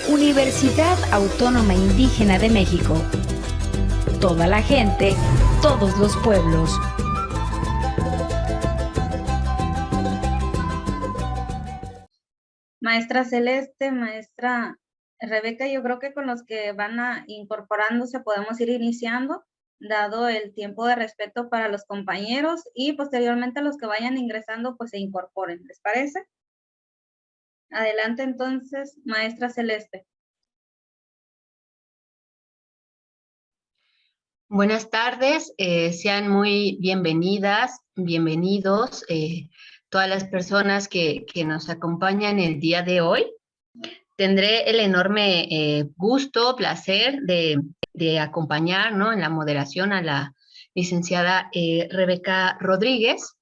Universidad Autónoma Indígena de México. Toda la gente, todos los pueblos. Maestra Celeste, maestra Rebeca, yo creo que con los que van incorporándose podemos ir iniciando, dado el tiempo de respeto para los compañeros y posteriormente los que vayan ingresando pues se incorporen. ¿Les parece? Adelante entonces, maestra Celeste. Buenas tardes, sean muy bienvenidas, bienvenidos todas las personas que nos acompañan el día de hoy. Tendré el enorme gusto, placer de acompañar, ¿no?, en la moderación a la licenciada Rebeca Rodríguez.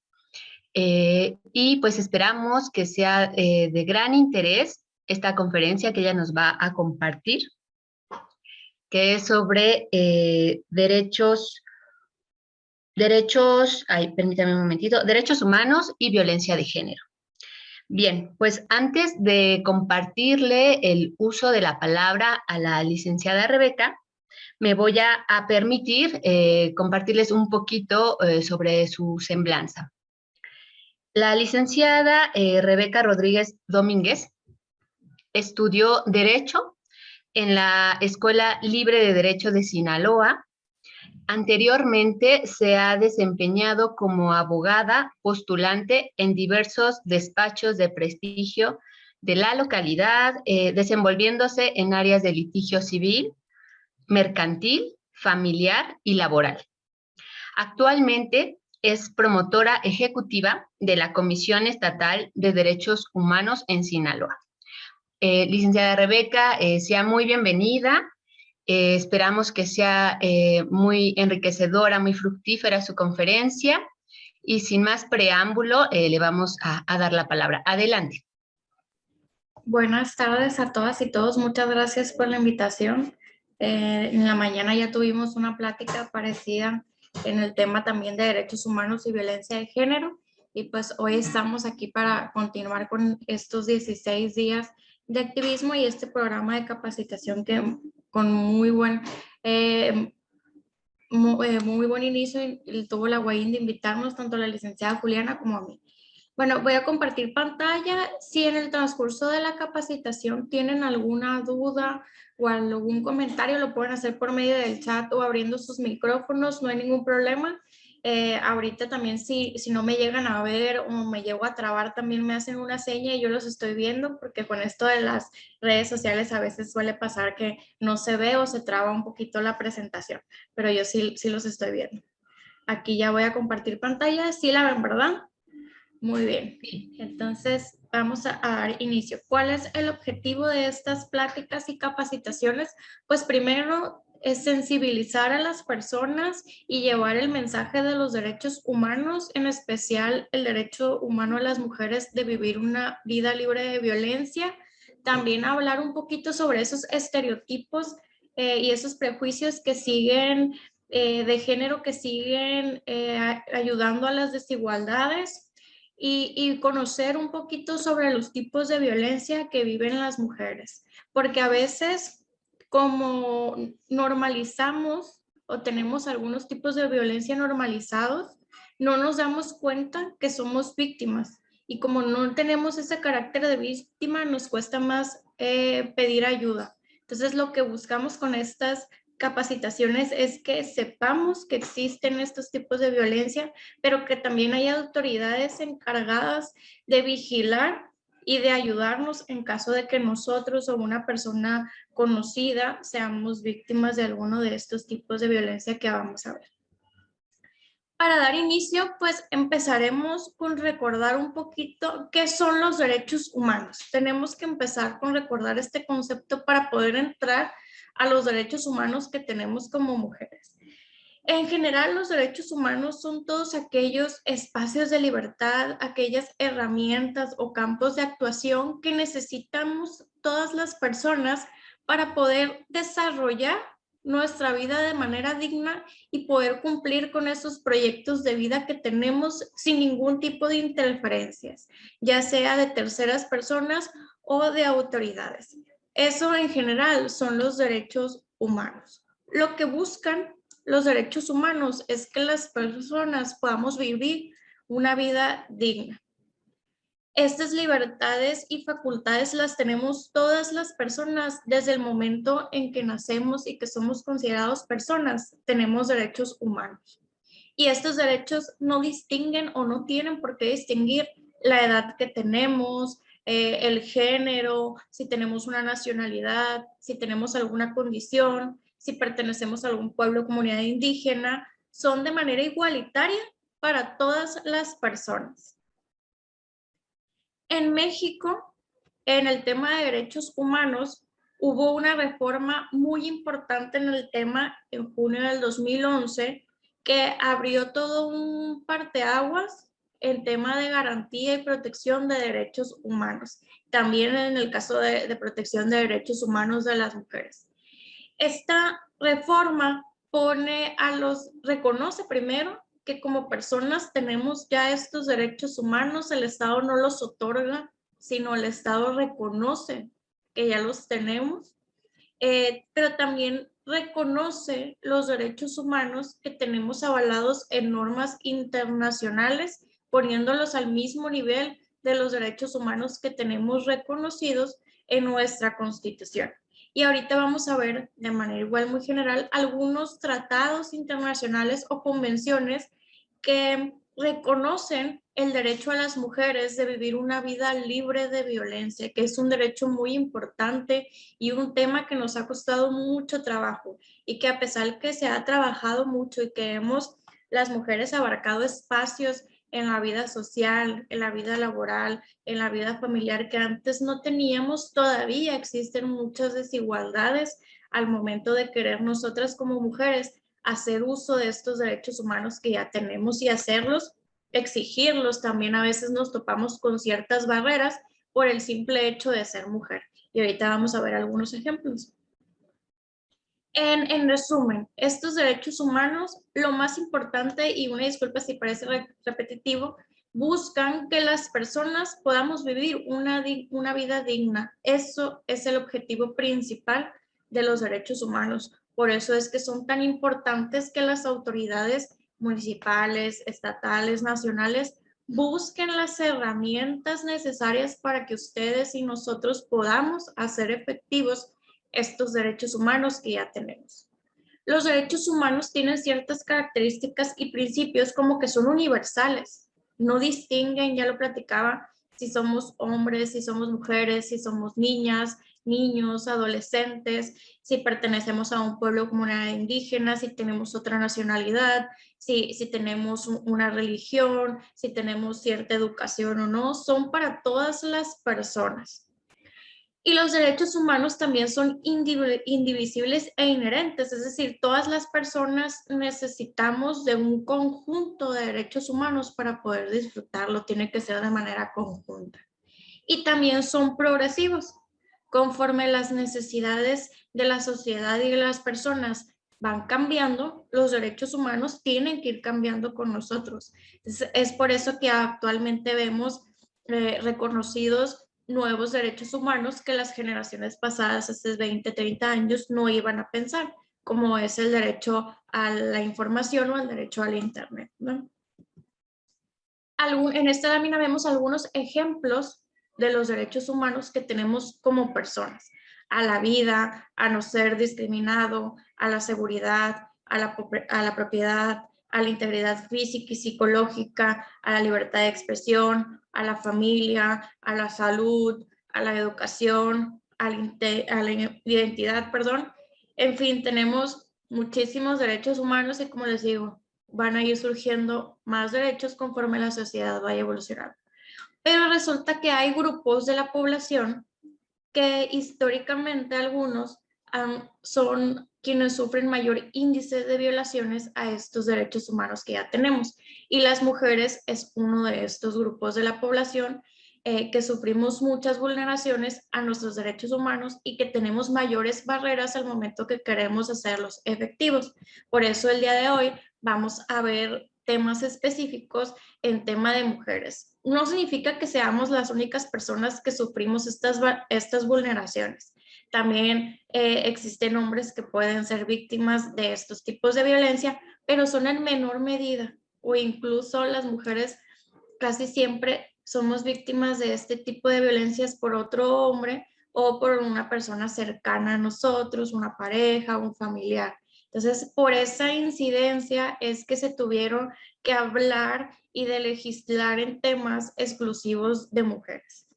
Y pues esperamos que sea de gran interés esta conferencia que ella nos va a compartir, que es sobre derechos humanos y violencia de género. Bien, pues antes de compartirle el uso de la palabra a la licenciada Rebeca, me voy a permitir compartirles un poquito sobre su semblanza. La licenciada Rebeca Rodríguez Domínguez estudió Derecho en la Escuela Libre de Derecho de Sinaloa. Anteriormente se ha desempeñado como abogada postulante en diversos despachos de prestigio de la localidad, desenvolviéndose en áreas de litigio civil, mercantil, familiar y laboral. Actualmente es promotora ejecutiva de la Comisión Estatal de Derechos Humanos en Sinaloa. Licenciada Rebeca, sea muy bienvenida. Esperamos que sea muy enriquecedora, muy fructífera su conferencia. Y sin más preámbulo, le vamos a dar la palabra. Adelante. Buenas tardes a todas y todos. Muchas gracias por la invitación. En la mañana ya tuvimos una plática parecida en el tema también de derechos humanos y violencia de género. Y pues hoy estamos aquí para continuar con estos 16 días de activismo y este programa de capacitación que con muy buen inicio y tuvo la guay de invitarnos tanto a la licenciada Juliana como a mí. Bueno, voy a compartir pantalla. Si en el transcurso de la capacitación tienen alguna duda o algún comentario, lo pueden hacer por medio del chat o abriendo sus micrófonos, no hay ningún problema. Ahorita también si no me llegan a ver o me llego a trabar, también me hacen una seña y yo los estoy viendo, porque con esto de las redes sociales a veces suele pasar que no se ve o se traba un poquito la presentación, pero yo sí los estoy viendo. Aquí ya voy a compartir pantalla. ¿Sí la ven, verdad? Muy bien, entonces vamos a dar inicio. ¿Cuál es el objetivo de estas pláticas y capacitaciones? Pues primero es sensibilizar a las personas y llevar el mensaje de los derechos humanos, en especial el derecho humano a las mujeres de vivir una vida libre de violencia. También hablar un poquito sobre esos estereotipos y esos prejuicios que siguen de género, que siguen ayudando a las desigualdades. Y conocer un poquito sobre los tipos de violencia que viven las mujeres, porque a veces como normalizamos o tenemos algunos tipos de violencia normalizados, no nos damos cuenta que somos víctimas, y como no tenemos ese carácter de víctima, nos cuesta más pedir ayuda. Entonces lo que buscamos con estas capacitaciones es que sepamos que existen estos tipos de violencia, pero que también hay autoridades encargadas de vigilar y de ayudarnos en caso de que nosotros o una persona conocida seamos víctimas de alguno de estos tipos de violencia que vamos a ver. Para dar inicio, pues empezaremos con recordar un poquito qué son los derechos humanos. Tenemos que empezar con recordar este concepto para poder entrar a los derechos humanos que tenemos como mujeres. En general, los derechos humanos son todos aquellos espacios de libertad, aquellas herramientas o campos de actuación que necesitamos todas las personas para poder desarrollar nuestra vida de manera digna y poder cumplir con esos proyectos de vida que tenemos sin ningún tipo de interferencias, ya sea de terceras personas o de autoridades. Eso en general son los derechos humanos. Lo que buscan los derechos humanos es que las personas podamos vivir una vida digna. Estas libertades y facultades las tenemos todas las personas desde el momento en que nacemos y que somos considerados personas, tenemos derechos humanos. Y estos derechos no distinguen o no tienen por qué distinguir la edad que tenemos, el género, si tenemos una nacionalidad, si tenemos alguna condición, si pertenecemos a algún pueblo o comunidad indígena, son de manera igualitaria para todas las personas. En México, en el tema de derechos humanos, hubo una reforma muy importante en el tema en junio del 2011 que abrió todo un parteaguas en tema de garantía y protección de derechos humanos. También en el caso de protección de derechos humanos de las mujeres. Esta reforma reconoce primero que como personas tenemos ya estos derechos humanos, el Estado no los otorga, sino el Estado reconoce que ya los tenemos, pero también reconoce los derechos humanos que tenemos avalados en normas internacionales, poniéndolos al mismo nivel de los derechos humanos que tenemos reconocidos en nuestra Constitución. Y ahorita vamos a ver de manera igual muy general algunos tratados internacionales o convenciones que reconocen el derecho a las mujeres de vivir una vida libre de violencia, que es un derecho muy importante y un tema que nos ha costado mucho trabajo y que a pesar que se ha trabajado mucho y que hemos las mujeres abarcado espacios en la vida social, en la vida laboral, en la vida familiar que antes no teníamos, todavía existen muchas desigualdades al momento de querer nosotras como mujeres hacer uso de estos derechos humanos que ya tenemos y hacerlos, exigirlos. También a veces nos topamos con ciertas barreras por el simple hecho de ser mujer. Y ahorita vamos a ver algunos ejemplos. En resumen, estos derechos humanos, lo más importante, y una disculpa si parece repetitivo, buscan que las personas podamos vivir una vida digna. Eso es el objetivo principal de los derechos humanos. Por eso es que son tan importantes que las autoridades municipales, estatales, nacionales, busquen las herramientas necesarias para que ustedes y nosotros podamos hacer efectivos estos derechos humanos que ya tenemos. Los derechos humanos tienen ciertas características y principios como que son universales, no distinguen, ya lo platicaba, si somos hombres, si somos mujeres, si somos niñas, niños, adolescentes, si pertenecemos a un pueblo o comunidad indígena, si tenemos otra nacionalidad, si tenemos una religión, si tenemos cierta educación o no, son para todas las personas. Y los derechos humanos también son indivisibles e inherentes, es decir, todas las personas necesitamos de un conjunto de derechos humanos para poder disfrutarlo, tiene que ser de manera conjunta. Y también son progresivos, conforme las necesidades de la sociedad y de las personas van cambiando, los derechos humanos tienen que ir cambiando con nosotros. Es por eso que actualmente vemos reconocidos nuevos derechos humanos que las generaciones pasadas, hace 20, 30 años, no iban a pensar, como es el derecho a la información o el derecho al internet, ¿no? En esta lámina vemos algunos ejemplos de los derechos humanos que tenemos como personas: a la vida, a no ser discriminado, a la seguridad, a la propiedad, a la integridad física y psicológica, a la libertad de expresión, a la familia, a la salud, a la educación, a la identidad, perdón. En fin, tenemos muchísimos derechos humanos y, como les digo, van a ir surgiendo más derechos conforme la sociedad vaya evolucionando. Pero resulta que hay grupos de la población que históricamente algunos son quienes sufren mayor índice de violaciones a estos derechos humanos que ya tenemos. Y las mujeres es uno de estos grupos de la población que sufrimos muchas vulneraciones a nuestros derechos humanos y que tenemos mayores barreras al momento que queremos hacerlos efectivos. Por eso el día de hoy vamos a ver temas específicos en tema de mujeres. No significa que seamos las únicas personas que sufrimos estas vulneraciones, También existen hombres que pueden ser víctimas de estos tipos de violencia, pero son en menor medida, o incluso las mujeres casi siempre somos víctimas de este tipo de violencias por otro hombre o por una persona cercana a nosotros, una pareja, un familiar. Entonces, por esa incidencia es que se tuvieron que hablar y de legislar en temas exclusivos de mujeres.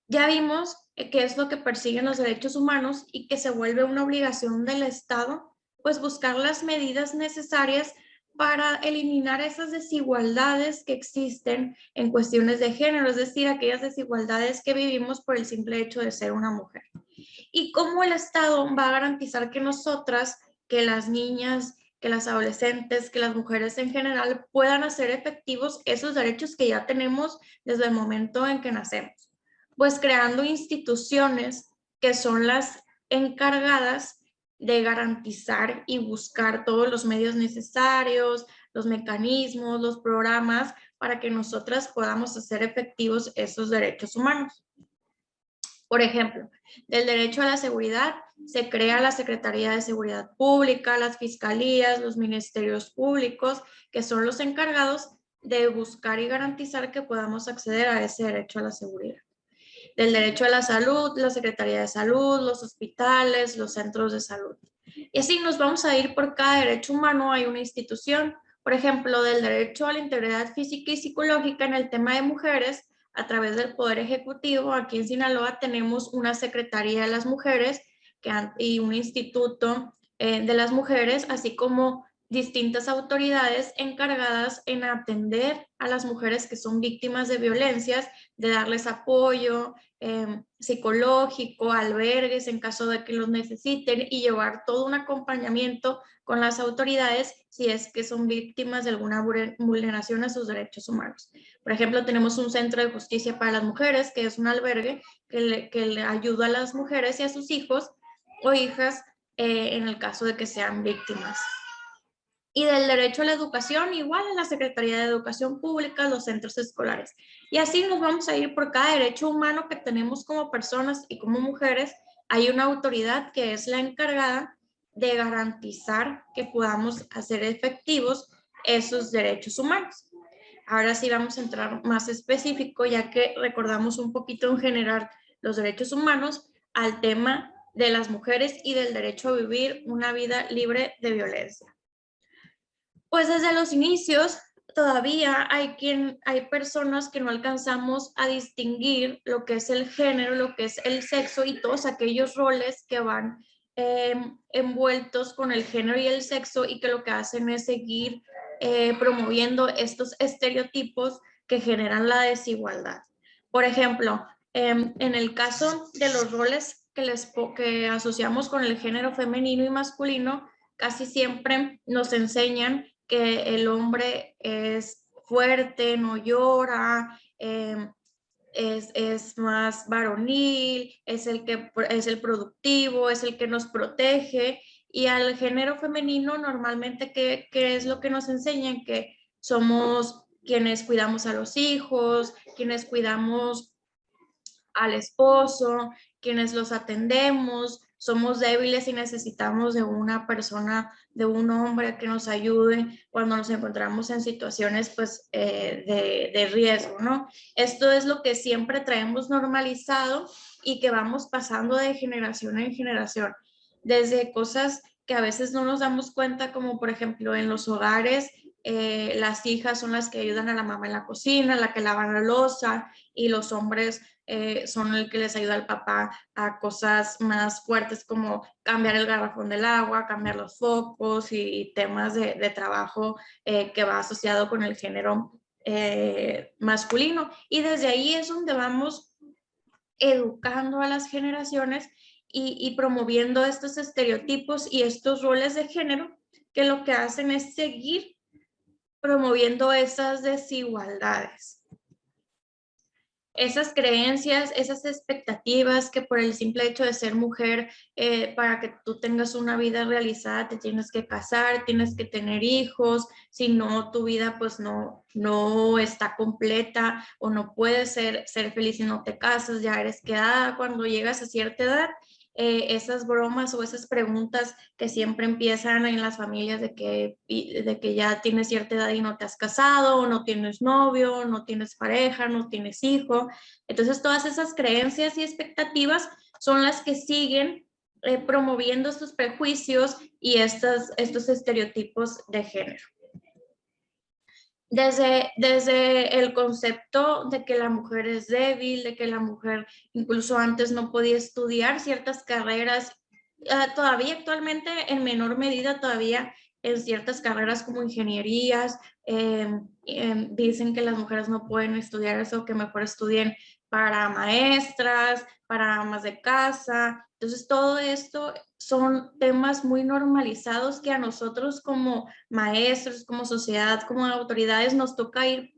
Ya vimos qué es lo que persiguen los derechos humanos y que se vuelve una obligación del Estado, pues buscar las medidas necesarias para eliminar esas desigualdades que existen en cuestiones de género, es decir, aquellas desigualdades que vivimos por el simple hecho de ser una mujer. Y cómo el Estado va a garantizar que nosotras, que las niñas, que las adolescentes, que las mujeres en general puedan hacer efectivos esos derechos que ya tenemos desde el momento en que nacemos. Pues creando instituciones que son las encargadas de garantizar y buscar todos los medios necesarios, los mecanismos, los programas para que nosotras podamos hacer efectivos esos derechos humanos. Por ejemplo, del derecho a la seguridad se crea la Secretaría de Seguridad Pública, las fiscalías, los ministerios públicos, que son los encargados de buscar y garantizar que podamos acceder a ese derecho a la seguridad. Del derecho a la salud, la Secretaría de Salud, los hospitales, los centros de salud. Y así nos vamos a ir por cada derecho humano, hay una institución. Por ejemplo, del derecho a la integridad física y psicológica en el tema de mujeres, a través del Poder Ejecutivo, aquí en Sinaloa tenemos una Secretaría de las Mujeres y un Instituto de las Mujeres, así como distintas autoridades encargadas en atender a las mujeres que son víctimas de violencias, de darles apoyo psicológico, albergues en caso de que los necesiten y llevar todo un acompañamiento con las autoridades si es que son víctimas de alguna vulneración a sus derechos humanos. Por ejemplo, tenemos un centro de justicia para las mujeres, que es un albergue que le ayuda a las mujeres y a sus hijos o hijas en el caso de que sean víctimas. Y del derecho a la educación, igual en la Secretaría de Educación Pública, los centros escolares. Y así nos vamos a ir por cada derecho humano que tenemos como personas y como mujeres. Hay una autoridad que es la encargada de garantizar que podamos hacer efectivos esos derechos humanos. Ahora sí vamos a entrar más específico, ya que recordamos un poquito en general los derechos humanos, al tema de las mujeres y del derecho a vivir una vida libre de violencia. Pues desde los inicios todavía hay personas que no alcanzamos a distinguir lo que es el género, lo que es el sexo y todos aquellos roles que van envueltos con el género y el sexo y que lo que hacen es seguir promoviendo estos estereotipos que generan la desigualdad. Por ejemplo, en el caso de los roles que asociamos con el género femenino y masculino, casi siempre nos enseñan que el hombre es fuerte, no llora, es más varonil, es el productivo, es el que nos protege. Y al género femenino normalmente, ¿qué es lo que nos enseñan? Que somos quienes cuidamos a los hijos, quienes cuidamos al esposo, quienes los atendemos, somos débiles y necesitamos de una persona, de un hombre que nos ayude cuando nos encontramos en situaciones pues, de riesgo, ¿no? Esto es lo que siempre traemos normalizado y que vamos pasando de generación en generación, desde cosas que a veces no nos damos cuenta, como por ejemplo en los hogares, las hijas son las que ayudan a la mamá en la cocina, la que lava la loza, y los hombres son el que les ayuda al papá a cosas más fuertes como cambiar el garrafón del agua, cambiar los focos y temas de trabajo que va asociado con el género masculino. Y desde ahí es donde vamos educando a las generaciones y promoviendo estos estereotipos y estos roles de género que lo que hacen es seguir promoviendo esas desigualdades. esas creencias, esas expectativas que por el simple hecho de ser mujer, para que tú tengas una vida realizada, te tienes que casar, tienes que tener hijos, si no, tu vida pues no está completa o no puedes ser feliz si no te casas, ya eres quedada cuando llegas a cierta edad. Esas bromas o esas preguntas que siempre empiezan en las familias de que ya tienes cierta edad y no te has casado, o no tienes novio, no tienes pareja, no tienes hijo. Entonces todas esas creencias y expectativas son las que siguen promoviendo estos prejuicios y estos estereotipos de género. Desde el concepto de que la mujer es débil, de que la mujer incluso antes no podía estudiar ciertas carreras, todavía actualmente en menor medida todavía en ciertas carreras como ingenierías, dicen que las mujeres no pueden estudiar eso, que mejor estudien para maestras, para amas de casa. Entonces todo esto son temas muy normalizados que a nosotros como maestros, como sociedad, como autoridades, nos toca ir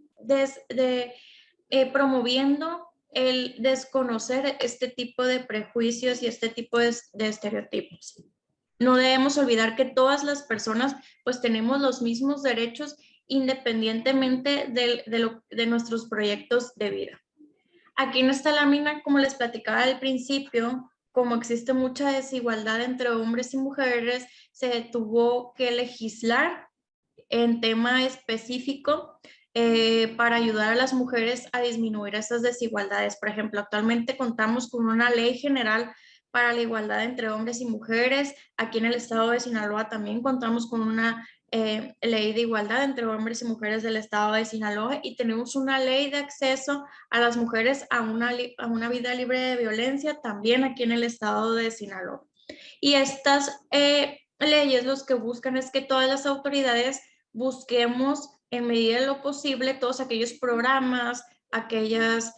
promoviendo el desconocer este tipo de prejuicios y este tipo de estereotipos. No debemos olvidar que todas las personas pues tenemos los mismos derechos independientemente de nuestros proyectos de vida. Aquí en esta lámina, como les platicaba al principio, como existe mucha desigualdad entre hombres y mujeres, se tuvo que legislar en tema específico para ayudar a las mujeres a disminuir esas desigualdades. Por ejemplo, actualmente contamos con una ley general para la igualdad entre hombres y mujeres. Aquí en el estado de Sinaloa también contamos con una ley de igualdad entre hombres y mujeres del estado de Sinaloa, y tenemos una ley de acceso a las mujeres a una vida libre de violencia también aquí en el estado de Sinaloa. Y estas leyes lo que buscan es que todas las autoridades busquemos en medida de lo posible todos aquellos programas, aquellas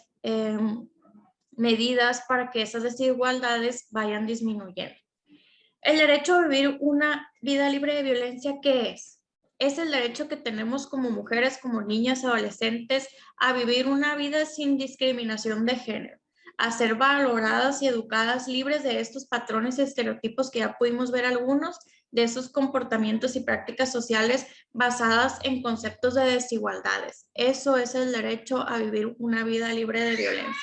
medidas para que esas desigualdades vayan disminuyendo. El derecho a vivir una vida libre de violencia, ¿qué es? Es el derecho que tenemos como mujeres, como niñas, adolescentes, a vivir una vida sin discriminación de género, a ser valoradas y educadas libres de estos patrones y estereotipos que ya pudimos ver algunos, de esos comportamientos y prácticas sociales basadas en conceptos de desigualdades. Eso es el derecho a vivir una vida libre de violencia.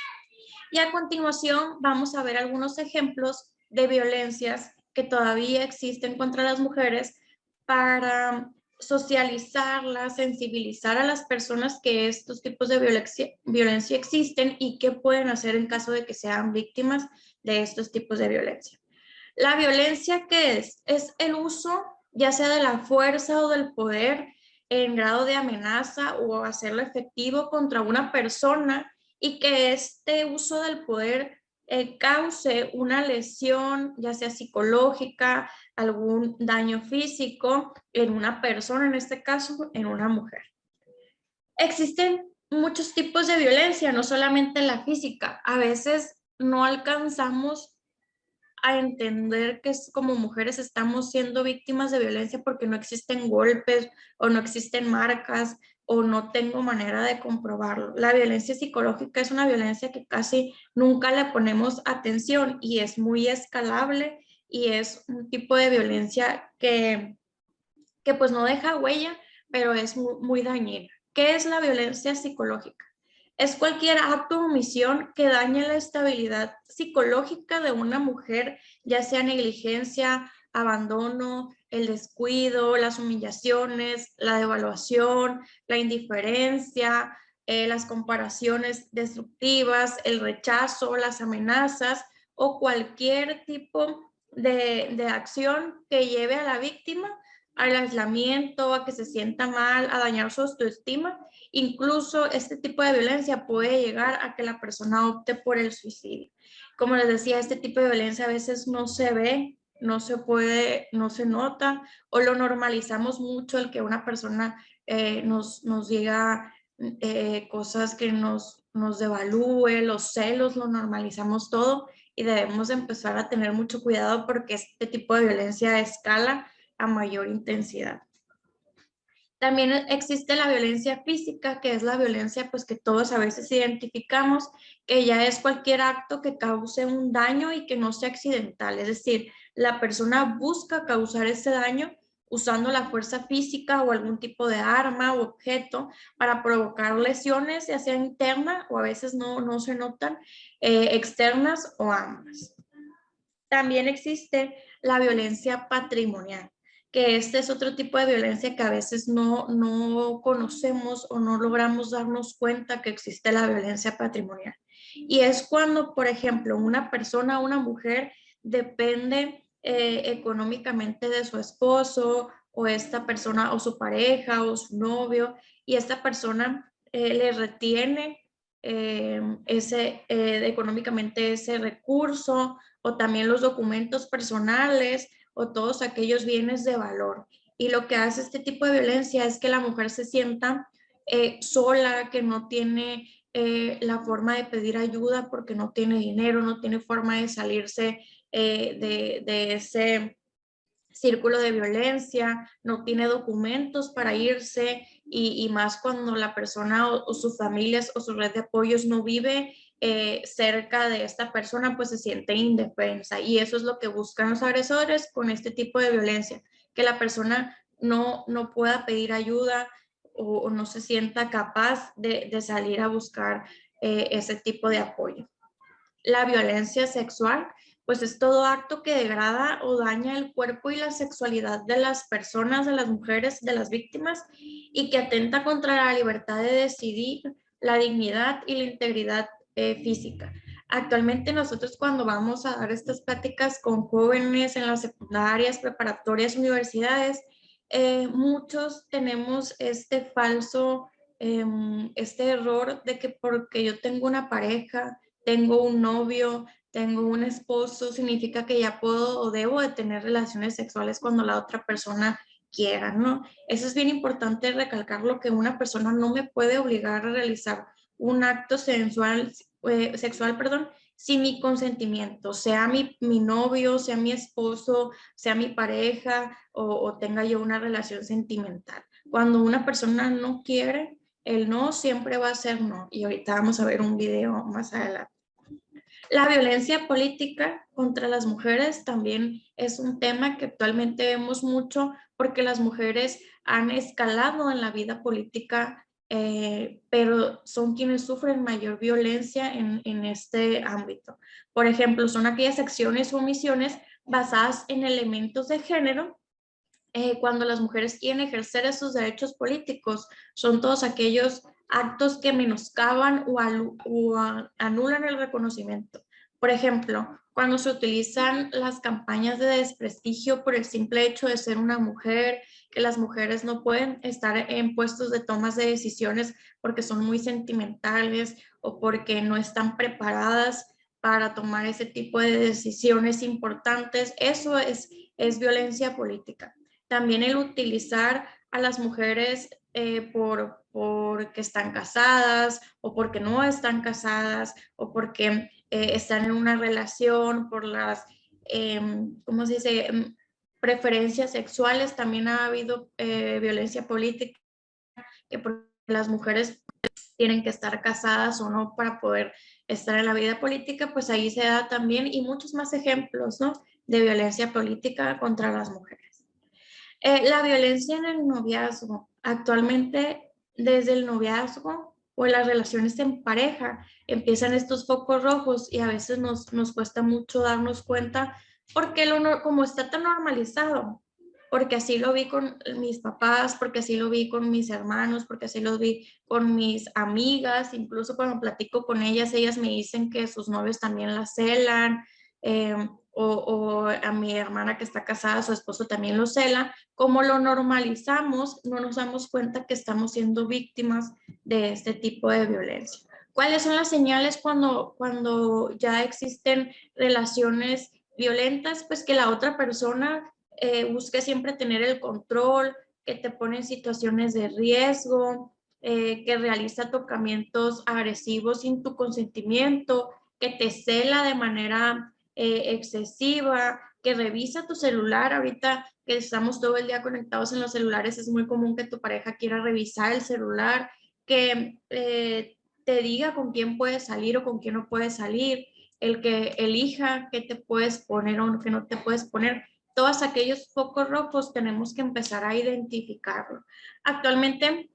Y a continuación vamos a ver algunos ejemplos de violencias que todavía existen contra las mujeres para socializarlas, sensibilizar a las personas que estos tipos de violencia existen y qué pueden hacer en caso de que sean víctimas de estos tipos de violencia. La violencia, ¿qué es? Es el uso ya sea de la fuerza o del poder en grado de amenaza o hacerlo efectivo contra una persona, y que este uso del poder cause una lesión, ya sea psicológica, algún daño físico en una persona, en este caso, en una mujer. Existen muchos tipos de violencia, no solamente la física. A veces no alcanzamos a entender que como mujeres estamos siendo víctimas de violencia porque no existen golpes o no existen marcas o no tengo manera de comprobarlo. La violencia psicológica es una violencia que casi nunca le ponemos atención y es muy escalable, y es un tipo de violencia que pues no deja huella, pero es muy dañina. ¿Qué es la violencia psicológica? Es cualquier acto o omisión que dañe la estabilidad psicológica de una mujer, ya sea negligencia, abandono, el descuido, las humillaciones, la devaluación, la indiferencia, las comparaciones destructivas, el rechazo, las amenazas o cualquier tipo de acción que lleve a la víctima al aislamiento, a que se sienta mal, a dañar su autoestima. Incluso este tipo de violencia puede llegar a que la persona opte por el suicidio. Como les decía, este tipo de violencia a veces no se ve, no se puede, no se nota, o lo normalizamos mucho, el que una persona nos diga cosas que nos devalúe, los celos, lo normalizamos todo, y debemos empezar a tener mucho cuidado porque este tipo de violencia escala a mayor intensidad. También existe la violencia física, que es la violencia pues que todos a veces identificamos, que ya es cualquier acto que cause un daño y que no sea accidental. Es decir, la persona busca causar ese daño usando la fuerza física o algún tipo de arma o objeto para provocar lesiones, ya sea interna o a veces no se notan, externas o ambas. También existe la violencia patrimonial, que este es otro tipo de violencia que a veces no conocemos o no logramos darnos cuenta que existe la violencia patrimonial. Y es cuando, por ejemplo, una persona, una mujer, depende económicamente de su esposo o esta persona o su pareja o su novio, y esta persona le retiene económicamente ese recurso, o también los documentos personales o todos aquellos bienes de valor. Y lo que hace este tipo de violencia es que la mujer se sienta sola, que no tiene la forma de pedir ayuda porque no tiene dinero, no tiene forma de salirse de ese círculo de violencia, no tiene documentos para irse, y más cuando la persona o sus familias o su red de apoyos no vive cerca de esta persona, pues se siente indefensa, y eso es lo que buscan los agresores con este tipo de violencia, que la persona no pueda pedir ayuda o no se sienta capaz de salir a buscar ese tipo de apoyo. La violencia sexual, pues es todo acto que degrada o daña el cuerpo y la sexualidad de las personas, de las mujeres, de las víctimas, y que atenta contra la libertad de decidir, la dignidad y la integridad física. Actualmente nosotros, cuando vamos a dar estas pláticas con jóvenes en las secundarias, preparatorias, universidades, muchos tenemos este falso, este error de que porque yo tengo una pareja, tengo un novio, tengo un esposo, significa que ya puedo o debo de tener relaciones sexuales cuando la otra persona quiera, ¿no? Eso es bien importante recalcarlo, que una persona no me puede obligar a realizar un acto sexual, sin mi consentimiento, sea mi novio, sea mi esposo, sea mi pareja, o tenga yo una relación sentimental. Cuando una persona no quiere, el no siempre va a ser no, y ahorita vamos a ver un video más adelante. La violencia política contra las mujeres también es un tema que actualmente vemos mucho, porque las mujeres han escalado en la vida política, pero son quienes sufren mayor violencia en este ámbito. Por ejemplo, son aquellas acciones o omisiones basadas en elementos de género. Cuando las mujeres quieren ejercer esos derechos políticos, son todos aquellos actos que menoscaban o anulan el reconocimiento. Por ejemplo, cuando se utilizan las campañas de desprestigio por el simple hecho de ser una mujer, que las mujeres no pueden estar en puestos de tomas de decisiones porque son muy sentimentales o porque no están preparadas para tomar ese tipo de decisiones importantes, eso es violencia política. También el utilizar a las mujeres porque están casadas o porque no están casadas o porque están en una relación, por las, ¿cómo se dice?, preferencias sexuales. También ha habido violencia política, que porque las mujeres tienen que estar casadas o no para poder estar en la vida política, pues ahí se da también, y muchos más ejemplos, ¿no?, de violencia política contra las mujeres. La violencia en el noviazgo. Actualmente, desde el noviazgo o en las relaciones en pareja, empiezan estos focos rojos, y a veces nos cuesta mucho darnos cuenta porque como está tan normalizado, porque así lo vi con mis papás, porque así lo vi con mis hermanos, porque así lo vi con mis amigas, incluso cuando platico con ellas me dicen que sus novios también las celan, o a mi hermana que está casada, su esposo también lo cela. Como lo normalizamos, no nos damos cuenta que estamos siendo víctimas de este tipo de violencia. ¿Cuáles son las señales cuando ya existen relaciones violentas? Pues que la otra persona busque siempre tener el control, que te pone en situaciones de riesgo, que realiza tocamientos agresivos sin tu consentimiento, que te cela de manera excesiva, que revisa tu celular. Ahorita que estamos todo el día conectados en los celulares, es muy común que tu pareja quiera revisar el celular, que te diga con quién puedes salir o con quién no puedes salir, el que elija qué te puedes poner o qué no te puedes poner. Todos aquellos focos rojos tenemos que empezar a identificarlo. Actualmente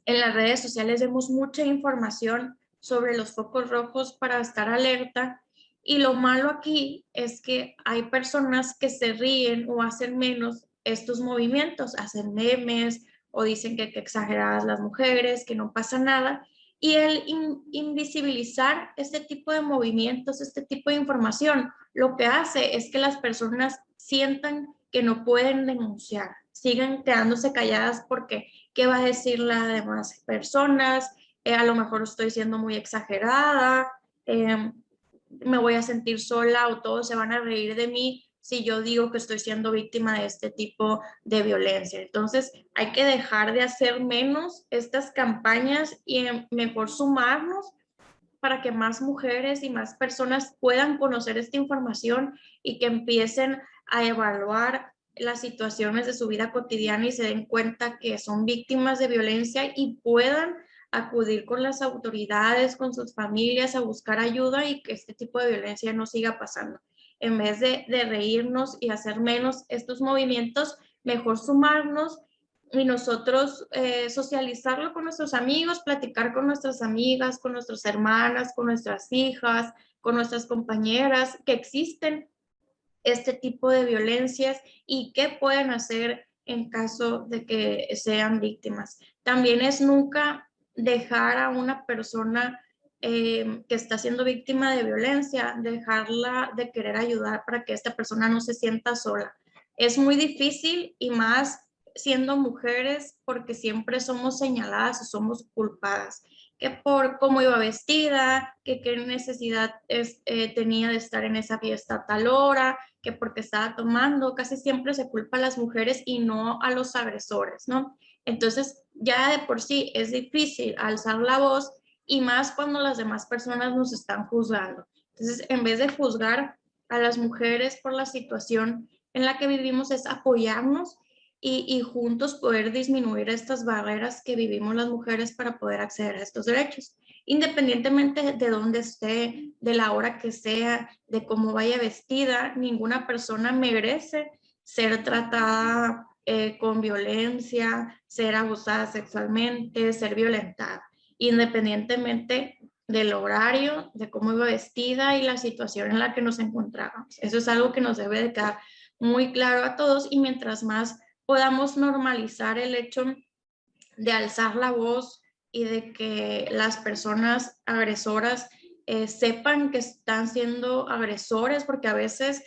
en las redes sociales vemos mucha información sobre los focos rojos para estar alerta, y lo malo aquí es que hay personas que se ríen o hacen menos estos movimientos, hacen memes o dicen que exageradas las mujeres, que no pasa nada, y el invisibilizar este tipo de movimientos, este tipo de información, lo que hace es que las personas sientan que no pueden denunciar, sigan quedándose calladas porque ¿qué va a decir las demás personas? A lo mejor estoy siendo muy exagerada, me voy a sentir sola o todos se van a reír de mí si yo digo que estoy siendo víctima de este tipo de violencia. Entonces hay que dejar de hacer menos estas campañas y mejor sumarnos para que más mujeres y más personas puedan conocer esta información y que empiecen a evaluar las situaciones de su vida cotidiana y se den cuenta que son víctimas de violencia y puedan acudir con las autoridades, con sus familias a buscar ayuda y que este tipo de violencia no siga pasando. En vez de reírnos y hacer menos estos movimientos, mejor sumarnos y nosotros socializarlo con nuestros amigos, platicar con nuestras amigas, con nuestras hermanas, con nuestras hijas, con nuestras compañeras, que existen este tipo de violencias y qué pueden hacer en caso de que sean víctimas. También es nunca dejar a una persona que está siendo víctima de violencia, dejarla de querer ayudar para que esta persona no se sienta sola. Es muy difícil y más siendo mujeres porque siempre somos señaladas o somos culpadas, que por cómo iba vestida, que qué necesidad tenía de estar en esa fiesta a tal hora, que porque estaba tomando, casi siempre se culpa a las mujeres y no a los agresores, ¿no? Entonces ya de por sí es difícil alzar la voz y más cuando las demás personas nos están juzgando. Entonces en vez de juzgar a las mujeres por la situación en la que vivimos es apoyarnos y juntos poder disminuir estas barreras que vivimos las mujeres para poder acceder a estos derechos, independientemente de dónde esté, de la hora que sea, de cómo vaya vestida. Ninguna persona merece ser tratada con violencia, ser abusada sexualmente, ser violentada, independientemente del horario, de cómo iba vestida y la situación en la que nos encontrábamos. Eso es algo que nos debe de quedar muy claro a todos, y mientras más podamos normalizar el hecho de alzar la voz y de que las personas agresoras sepan que están siendo agresores, porque a veces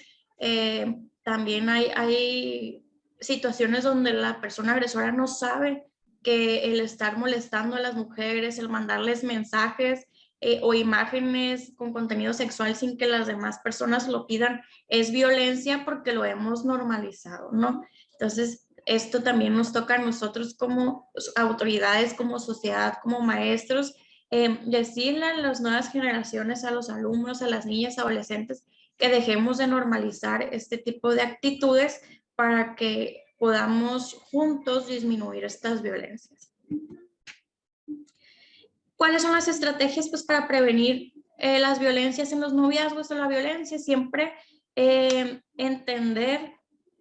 también hay situaciones donde la persona agresora no sabe que el estar molestando a las mujeres, el mandarles mensajes o imágenes con contenido sexual sin que las demás personas lo pidan es violencia, porque lo hemos normalizado, ¿no? Entonces, esto también nos toca a nosotros como autoridades, como sociedad, como maestros, decirle a las nuevas generaciones, a los alumnos, a las niñas, adolescentes, que dejemos de normalizar este tipo de actitudes para que podamos juntos disminuir estas violencias. ¿Cuáles son las estrategias pues, para prevenir las violencias en los noviazgos o la violencia? Siempre entender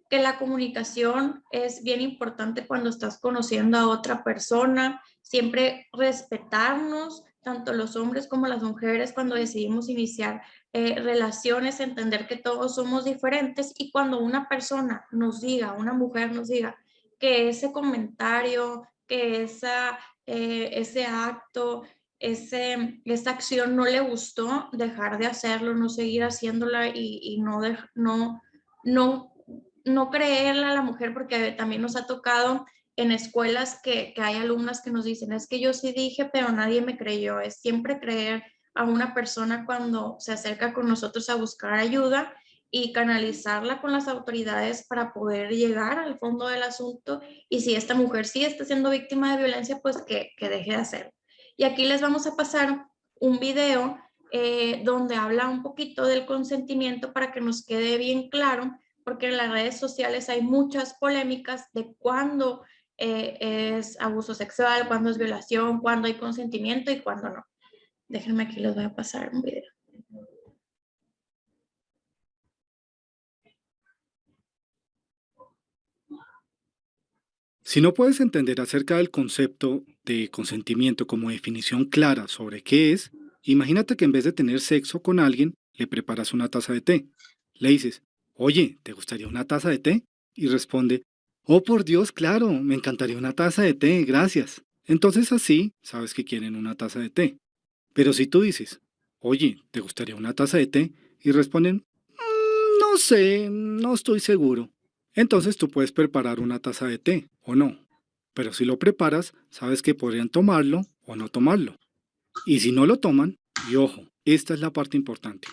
que la comunicación es bien importante cuando estás conociendo a otra persona, siempre respetarnos, tanto los hombres como las mujeres, cuando decidimos iniciar relaciones, entender que todos somos diferentes, y cuando una persona nos diga, una mujer nos diga que ese comentario, que ese acto, esa acción no le gustó, dejar de hacerlo, no seguir haciéndola y no creerle a la mujer, porque también nos ha tocado en escuelas que hay alumnas que nos dicen, es que yo sí dije, pero nadie me creyó. Es siempre creer a una persona cuando se acerca con nosotros a buscar ayuda y canalizarla con las autoridades para poder llegar al fondo del asunto, y si esta mujer sí está siendo víctima de violencia, pues que deje de hacerlo. Y aquí les vamos a pasar un video donde habla un poquito del consentimiento para que nos quede bien claro, porque en las redes sociales hay muchas polémicas de cuándo es abuso sexual, cuándo es violación, cuándo hay consentimiento y cuándo no. Déjenme aquí, les voy a pasar un video. Si no puedes entender acerca del concepto de consentimiento como definición clara sobre qué es, imagínate que en vez de tener sexo con alguien, le preparas una taza de té. Le dices, oye, ¿te gustaría una taza de té? Y responde, oh por Dios, claro, me encantaría una taza de té, gracias. Entonces así sabes que quieren una taza de té. Pero si tú dices, oye, ¿te gustaría una taza de té? Y responden, no sé, no estoy seguro. Entonces tú puedes preparar una taza de té o no. Pero si lo preparas, sabes que podrían tomarlo o no tomarlo. Y si no lo toman, y ojo, esta es la parte importante,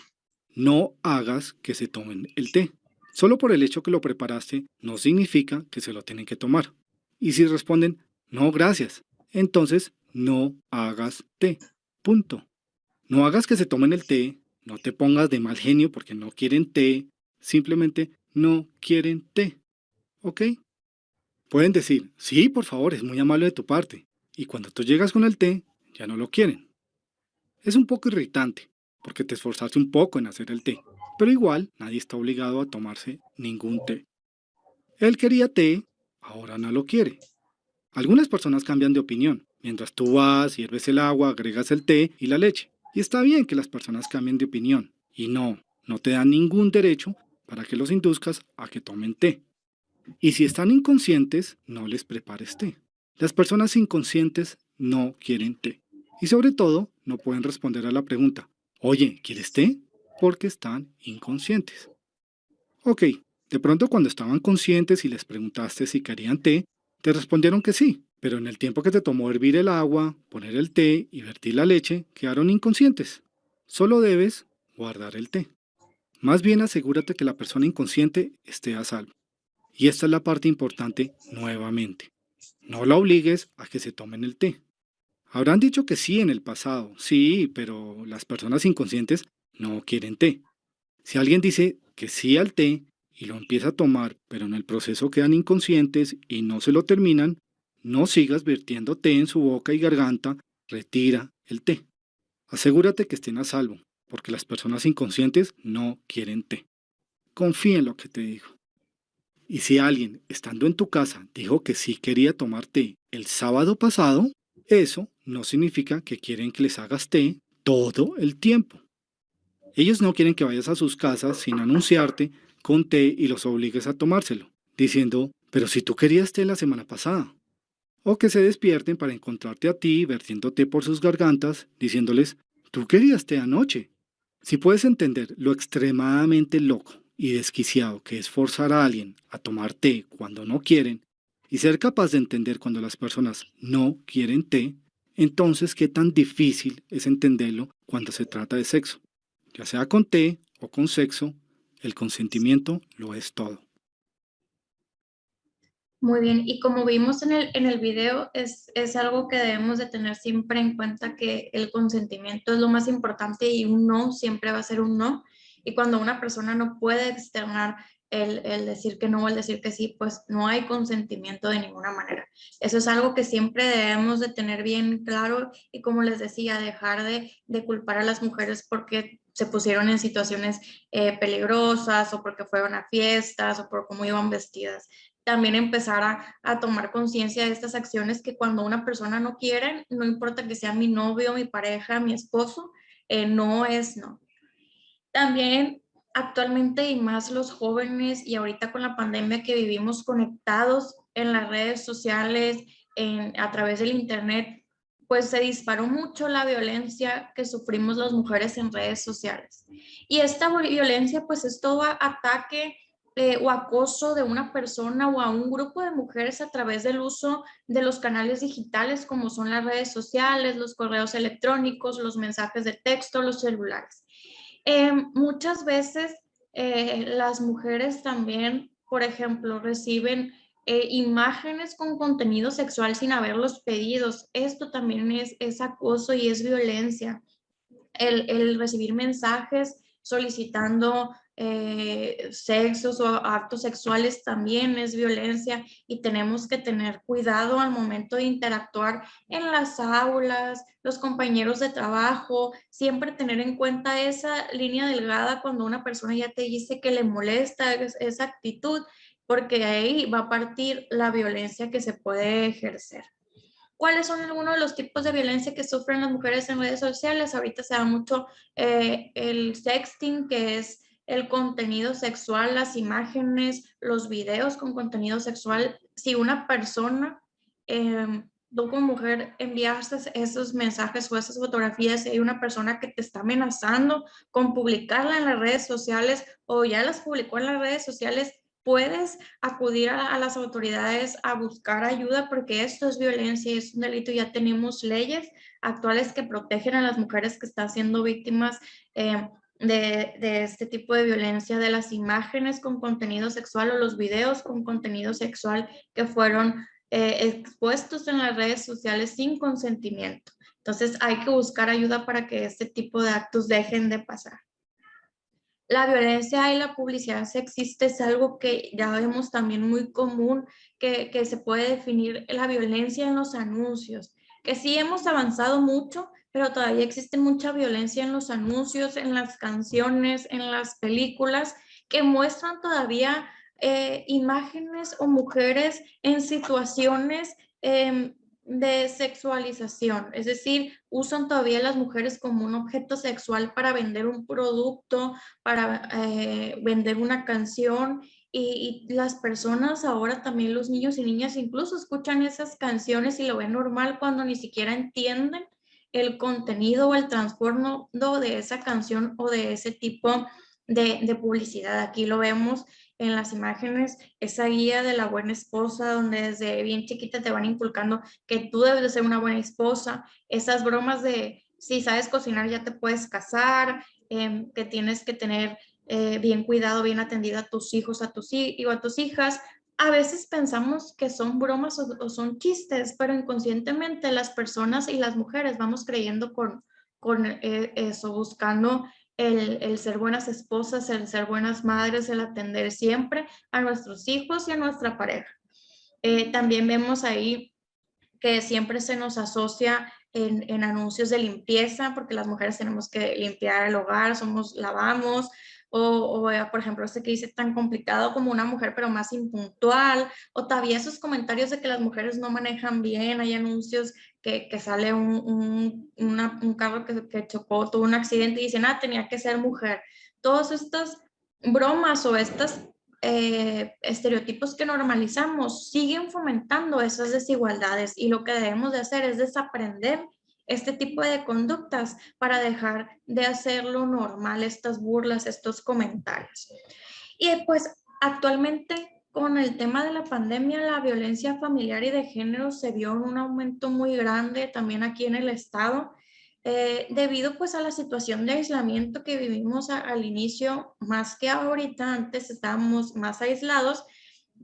no hagas que se tomen el té. Solo por el hecho que lo preparaste no significa que se lo tienen que tomar. Y si responden, no, gracias, entonces no hagas té. Punto. No hagas que se tomen el té, no te pongas de mal genio porque no quieren té, simplemente no quieren té. ¿Ok? Pueden decir, sí, por favor, es muy amable de tu parte. Y cuando tú llegas con el té, ya no lo quieren. Es un poco irritante, porque te esforzaste un poco en hacer el té, pero igual nadie está obligado a tomarse ningún té. Él quería té, ahora no lo quiere. Algunas personas cambian de opinión. Mientras tú vas, hierves el agua, agregas el té y la leche. Y está bien que las personas cambien de opinión. Y no te dan ningún derecho para que los induzcas a que tomen té. Y si están inconscientes, no les prepares té. Las personas inconscientes no quieren té. Y sobre todo, no pueden responder a la pregunta, oye, ¿quieres té? Porque están inconscientes. Ok, de pronto cuando estaban conscientes y les preguntaste si querían té, te respondieron que sí, pero en el tiempo que te tomó hervir el agua, poner el té y vertir la leche, quedaron inconscientes. Solo debes guardar el té. Más bien asegúrate que la persona inconsciente esté a salvo. Y esta es la parte importante nuevamente. No la obligues a que se tomen el té. Habrán dicho que sí en el pasado, sí, pero las personas inconscientes no quieren té. Si alguien dice que sí al té y lo empieza a tomar, pero en el proceso quedan inconscientes y no se lo terminan, no sigas vertiendo té en su boca y garganta, retira el té. Asegúrate que estén a salvo, porque las personas inconscientes no quieren té. Confía en lo que te digo. Y si alguien, estando en tu casa, dijo que sí quería tomar té el sábado pasado, eso no significa que quieren que les hagas té todo el tiempo. Ellos no quieren que vayas a sus casas sin anunciarte con té y los obligues a tomárselo, diciendo, pero si tú querías té la semana pasada. O que se despierten para encontrarte a ti vertiendo té por sus gargantas, diciéndoles, tú querías té anoche. Si puedes entender lo extremadamente loco y desquiciado que es forzar a alguien a tomar té cuando no quieren, y ser capaz de entender cuando las personas no quieren té, entonces qué tan difícil es entenderlo cuando se trata de sexo. Ya sea con té o con sexo, el consentimiento lo es todo. Muy bien, y como vimos en el video, es algo que debemos de tener siempre en cuenta, que el consentimiento es lo más importante y un no siempre va a ser un no. Y cuando una persona no puede externar el decir que no o el decir que sí, pues no hay consentimiento de ninguna manera. Eso es algo que siempre debemos de tener bien claro y, como les decía, dejar de culpar a las mujeres porque se pusieron en situaciones peligrosas o porque fueron a fiestas o por cómo iban vestidas. También empezar a tomar conciencia de estas acciones, que cuando una persona no quiere, no importa que sea mi novio, mi pareja, mi esposo, no es no. También actualmente, y más los jóvenes, y ahorita con la pandemia que vivimos conectados en las redes sociales, a través del internet, pues se disparó mucho la violencia que sufrimos las mujeres en redes sociales. Y esta violencia pues es todo ataque o acoso de una persona o a un grupo de mujeres a través del uso de los canales digitales, como son las redes sociales, los correos electrónicos, los mensajes de texto, los celulares. Muchas veces las mujeres también, por ejemplo, reciben imágenes con contenido sexual sin haberlos pedido. Esto también es acoso y es violencia. el recibir mensajes solicitando sexos o actos sexuales también es violencia, y tenemos que tener cuidado al momento de interactuar en las aulas, los compañeros de trabajo, siempre tener en cuenta esa línea delgada cuando una persona ya te dice que le molesta esa actitud, porque ahí va a partir la violencia que se puede ejercer. ¿Cuáles son algunos de los tipos de violencia que sufren las mujeres en redes sociales? Ahorita se da mucho el sexting, que es el contenido sexual, las imágenes, los videos con contenido sexual. Si una persona, tú como mujer, enviaste esos mensajes o esas fotografías y hay una persona que te está amenazando con publicarla en las redes sociales o ya las publicó en las redes sociales, puedes acudir a las autoridades a buscar ayuda, porque esto es violencia y es un delito. Ya tenemos leyes actuales que protegen a las mujeres que están siendo víctimas de este tipo de violencia, de las imágenes con contenido sexual o los videos con contenido sexual que fueron expuestos en las redes sociales sin consentimiento. Entonces hay que buscar ayuda para que este tipo de actos dejen de pasar. La violencia y la publicidad sexista es algo que ya vemos también muy común, que se puede definir la violencia en los anuncios, que sí hemos avanzado mucho, pero todavía existe mucha violencia en los anuncios, en las canciones, en las películas, que muestran todavía imágenes o mujeres en situaciones de sexualización, es decir, usan todavía a las mujeres como un objeto sexual para vender un producto, para vender una canción, y las personas ahora, también los niños y niñas, incluso escuchan esas canciones y lo ven normal cuando ni siquiera entienden el contenido o el trasfondo de esa canción o de ese tipo de publicidad. Aquí lo vemos en las imágenes, esa guía de la buena esposa, donde desde bien chiquita te van inculcando que tú debes de ser una buena esposa, esas bromas de si sabes cocinar ya te puedes casar, que tienes que tener bien cuidado, bien atendida a tus hijos, a tus hijas. A veces pensamos que son bromas o son chistes, pero inconscientemente las personas y las mujeres vamos creyendo con eso, buscando el ser buenas esposas, el ser buenas madres, el atender siempre a nuestros hijos y a nuestra pareja. También vemos ahí que siempre se nos asocia en anuncios de limpieza, porque las mujeres tenemos que limpiar el hogar, lavamos, o por ejemplo, este que dice tan complicado como una mujer, pero más impuntual, o todavía esos comentarios de que las mujeres no manejan bien. Hay anuncios que sale un carro que chocó, tuvo un accidente y dicen, tenía que ser mujer. Todas estas bromas o estas estereotipos que normalizamos siguen fomentando esas desigualdades, y lo que debemos de hacer es desaprender este tipo de conductas para dejar de hacerlo normal, estas burlas, estos comentarios. Y pues actualmente con el tema de la pandemia, la violencia familiar y de género se vio en un aumento muy grande también aquí en el estado, debido pues a la situación de aislamiento que vivimos al inicio, más que ahorita. Antes estábamos más aislados,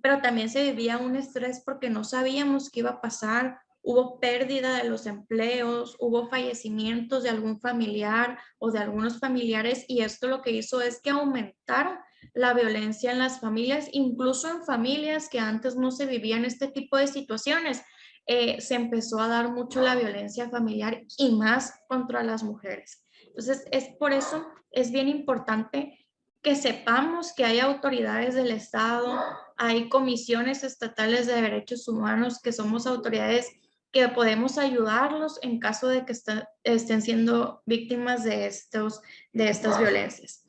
pero también se vivía un estrés porque no sabíamos qué iba a pasar. Hubo pérdida de los empleos, hubo fallecimientos de algún familiar o de algunos familiares, y esto lo que hizo es que aumentara la violencia en las familias, incluso en familias que antes no se vivían este tipo de situaciones. Se empezó a dar mucho la violencia familiar y más contra las mujeres. Entonces, por eso es bien importante que sepamos que hay autoridades del Estado, hay comisiones estatales de derechos humanos, que somos autoridades que podemos ayudarlos en caso de que estén siendo víctimas de estas violencias.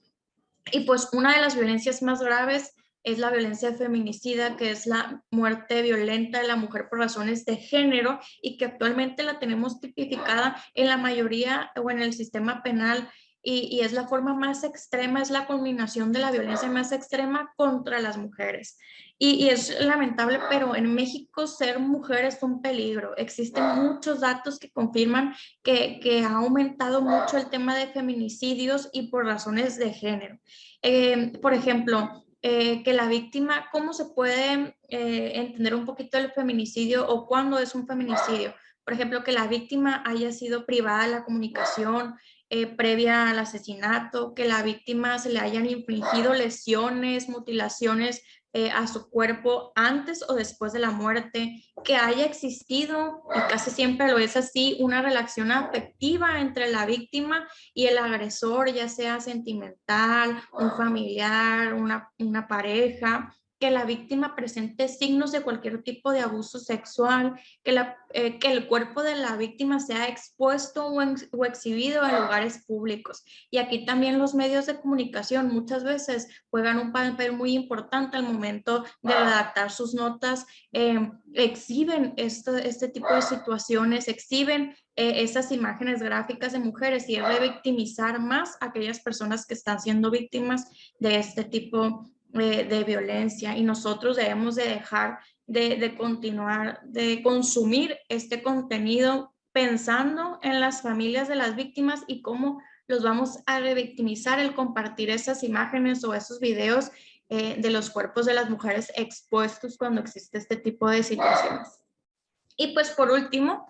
Y pues una de las violencias más graves es la violencia feminicida, que es la muerte violenta de la mujer por razones de género, y que actualmente la tenemos tipificada en la mayoría o en el sistema penal, y es la forma más extrema, es la culminación de la violencia más extrema contra las mujeres. Y es lamentable, pero en México ser mujer es un peligro. Existen muchos datos que confirman que ha aumentado mucho el tema de feminicidios y por razones de género. Por ejemplo, que la víctima, ¿cómo se puede entender un poquito el feminicidio o cuándo es un feminicidio? Por ejemplo, que la víctima haya sido privada de la comunicación, previa al asesinato, que la víctima se le hayan infligido lesiones, mutilaciones a su cuerpo antes o después de la muerte, que haya existido, y casi siempre lo es así, una relación afectiva entre la víctima y el agresor, ya sea sentimental, un familiar, una pareja, que la víctima presente signos de cualquier tipo de abuso sexual, que el cuerpo de la víctima sea expuesto o exhibido en lugares públicos. Y aquí también los medios de comunicación muchas veces juegan un papel muy importante al momento de redactar sus notas, exhiben este tipo de situaciones, exhiben esas imágenes gráficas de mujeres y revictimizar más a aquellas personas que están siendo víctimas de este tipo de violencia, y nosotros debemos de dejar de continuar, de consumir este contenido pensando en las familias de las víctimas y cómo los vamos a revictimizar el compartir esas imágenes o esos videos de los cuerpos de las mujeres expuestos cuando existe este tipo de situaciones. Y pues por último,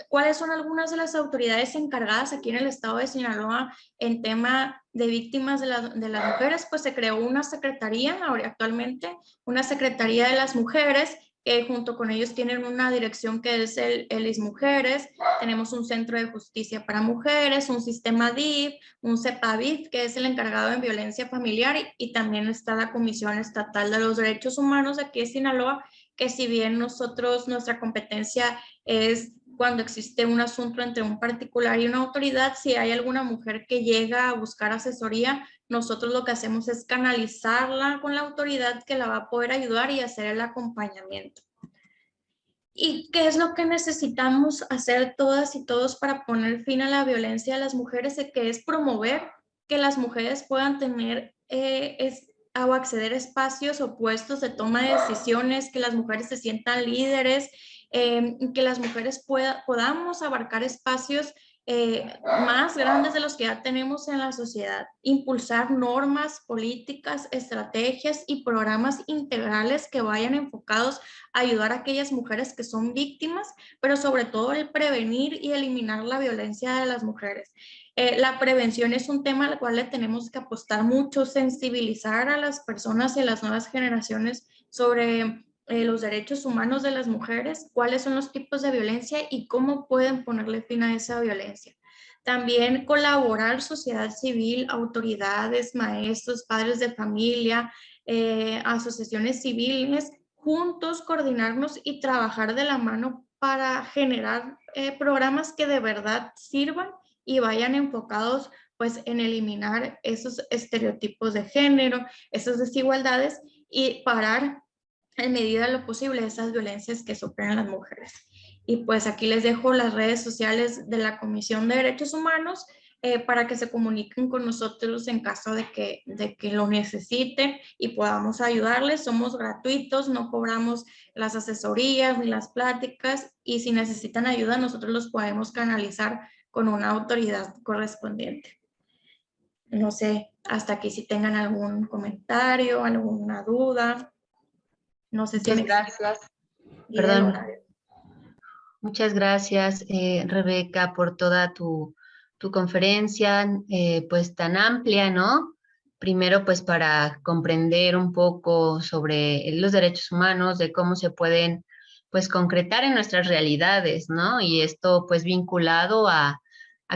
¿cuáles son algunas de las autoridades encargadas aquí en el estado de Sinaloa en tema de víctimas de las mujeres? Pues se creó una secretaría actualmente, una secretaría de las mujeres, que junto con ellos tienen una dirección que es el ISMujeres. Tenemos un centro de justicia para mujeres, un sistema DIF, un CEPAVIF, que es el encargado en violencia familiar, y también está la Comisión Estatal de los Derechos Humanos de aquí de Sinaloa, que si bien nuestra competencia es cuando existe un asunto entre un particular y una autoridad, si hay alguna mujer que llega a buscar asesoría, nosotros lo que hacemos es canalizarla con la autoridad que la va a poder ayudar y hacer el acompañamiento. ¿Y qué es lo que necesitamos hacer todas y todos para poner fin a la violencia a las mujeres? Que es promover que las mujeres puedan tener o acceder a espacios o puestos de toma de decisiones, que las mujeres se sientan líderes, que las mujeres podamos abarcar espacios más grandes de los que ya tenemos en la sociedad, impulsar normas, políticas, estrategias y programas integrales que vayan enfocados a ayudar a aquellas mujeres que son víctimas, pero sobre todo el prevenir y eliminar la violencia de las mujeres. La prevención es un tema al cual le tenemos que apostar mucho, sensibilizar a las personas y a las nuevas generaciones sobre los derechos humanos de las mujeres, cuáles son los tipos de violencia y cómo pueden ponerle fin a esa violencia. También colaborar sociedad civil, autoridades, maestros, padres de familia, asociaciones civiles, juntos coordinarnos y trabajar de la mano para generar programas que de verdad sirvan y vayan enfocados pues en eliminar esos estereotipos de género, esas desigualdades, y parar en medida de lo posible esas violencias que sufren las mujeres. Y pues aquí les dejo las redes sociales de la Comisión de Derechos Humanos para que se comuniquen con nosotros en caso de que lo necesiten y podamos ayudarles. Somos gratuitos, no cobramos las asesorías ni las pláticas, y si necesitan ayuda nosotros los podemos canalizar con una autoridad correspondiente. No sé, hasta aquí si tengan algún comentario, alguna duda. No sé si Muchas gracias. Perdón. Muchas gracias, Rebeca, por toda tu conferencia, pues tan amplia, ¿no? Primero, pues para comprender un poco sobre los derechos humanos, de cómo se pueden, pues, concretar en nuestras realidades, ¿no? Y esto, pues, vinculado a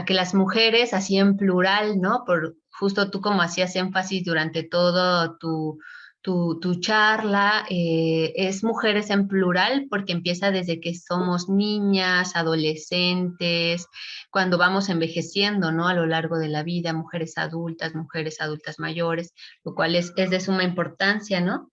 que las mujeres, así en plural, ¿no? Por justo tú como hacías énfasis durante todo tu charla, es mujeres en plural porque empieza desde que somos niñas, adolescentes, cuando vamos envejeciendo, ¿no? A lo largo de la vida, mujeres adultas mayores, lo cual es de suma importancia, ¿no?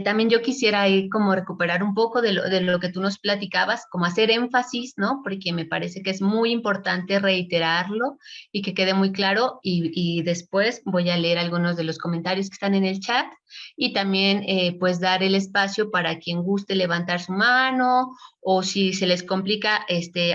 También yo quisiera ahí como recuperar un poco de lo que tú nos platicabas, como hacer énfasis, ¿no? Porque me parece que es muy importante reiterarlo y que quede muy claro, y después voy a leer algunos de los comentarios que están en el chat, y también pues dar el espacio para quien guste levantar su mano, o si se les complica,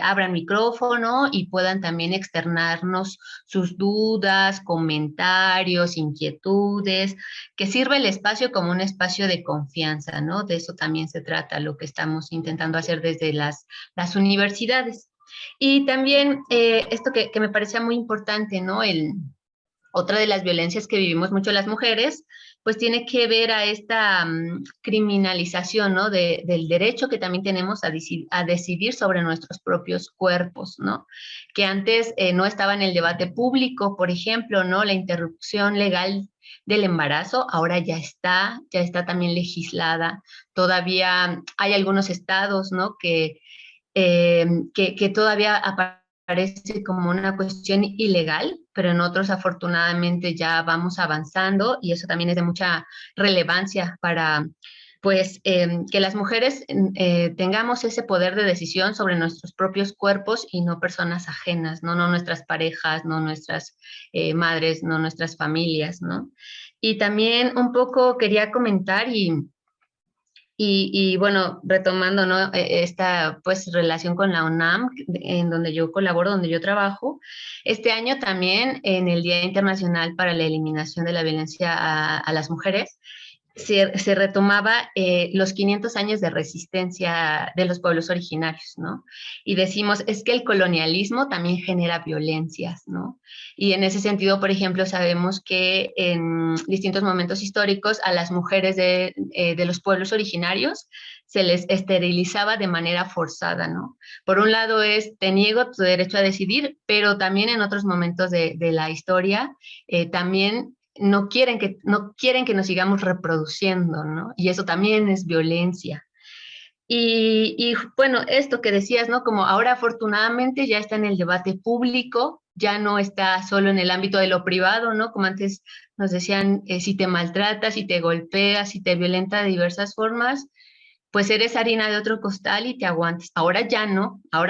abran micrófono y puedan también externarnos sus dudas, comentarios, inquietudes, que sirva el espacio como un espacio de confianza, ¿no? De eso también se trata lo que estamos intentando hacer desde las universidades. Y también esto que me parecía muy importante, ¿no? Otra de las violencias que vivimos mucho las mujeres, pues tiene que ver a esta criminalización, ¿no? Del derecho que también tenemos a decidir sobre nuestros propios cuerpos, ¿no? Que antes no estaba en el debate público, por ejemplo, ¿no? La interrupción legal del embarazo ahora ya está también legislada. Todavía hay algunos estados, ¿no? Que todavía aparece como una cuestión ilegal, pero en otros afortunadamente ya vamos avanzando y eso también es de mucha relevancia para pues que las mujeres tengamos ese poder de decisión sobre nuestros propios cuerpos y no personas ajenas, no nuestras parejas, no nuestras madres, no nuestras familias, ¿no? Y también un poco quería comentar y bueno, retomando, ¿no? Esta pues relación con la UNAM, en donde yo colaboro, donde yo trabajo, este año también en el Día Internacional para la Eliminación de la Violencia a las Mujeres, se retomaba los 500 años de resistencia de los pueblos originarios, ¿no? Y decimos, es que el colonialismo también genera violencias, ¿no? Y en ese sentido, por ejemplo, sabemos que en distintos momentos históricos a las mujeres de los pueblos originarios se les esterilizaba de manera forzada, ¿no? Por un lado es, te niego tu derecho a decidir, pero también en otros momentos de la historia, también no quieren que nos sigamos reproduciendo, ¿no? Y eso también es violencia. Y bueno, esto que decías, ¿no? Como ahora afortunadamente ya está en el debate público, ya no está solo en el ámbito de lo privado, ¿no? Como antes nos decían, si te maltratas, si te golpeas, si te violenta de diversas formas, pues eres harina de otro costal y te aguantas. Ahora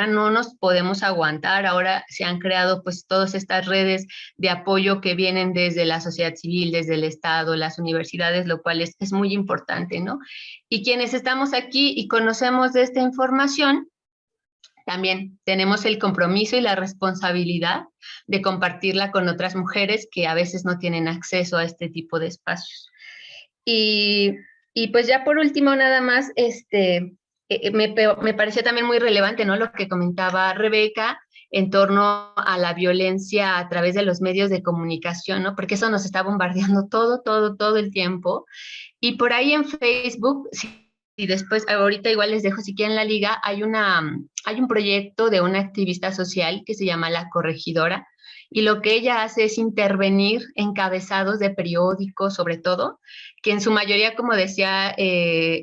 no nos podemos aguantar, ahora se han creado pues todas estas redes de apoyo que vienen desde la sociedad civil, desde el Estado, las universidades, lo cual es muy importante, ¿no? Y quienes estamos aquí y conocemos de esta información, también tenemos el compromiso y la responsabilidad de compartirla con otras mujeres que a veces no tienen acceso a este tipo de espacios. Y, y pues ya por último, nada más, me pareció también muy relevante, ¿no? Lo que comentaba Rebeca en torno a la violencia a través de los medios de comunicación, ¿no? Porque eso nos está bombardeando todo el tiempo. Y por ahí en Facebook, y después, ahorita igual les dejo si quieren la liga, hay un proyecto de una activista social que se llama La Corregidora, y lo que ella hace es intervenir encabezados de periódicos, sobre todo, que en su mayoría, como decía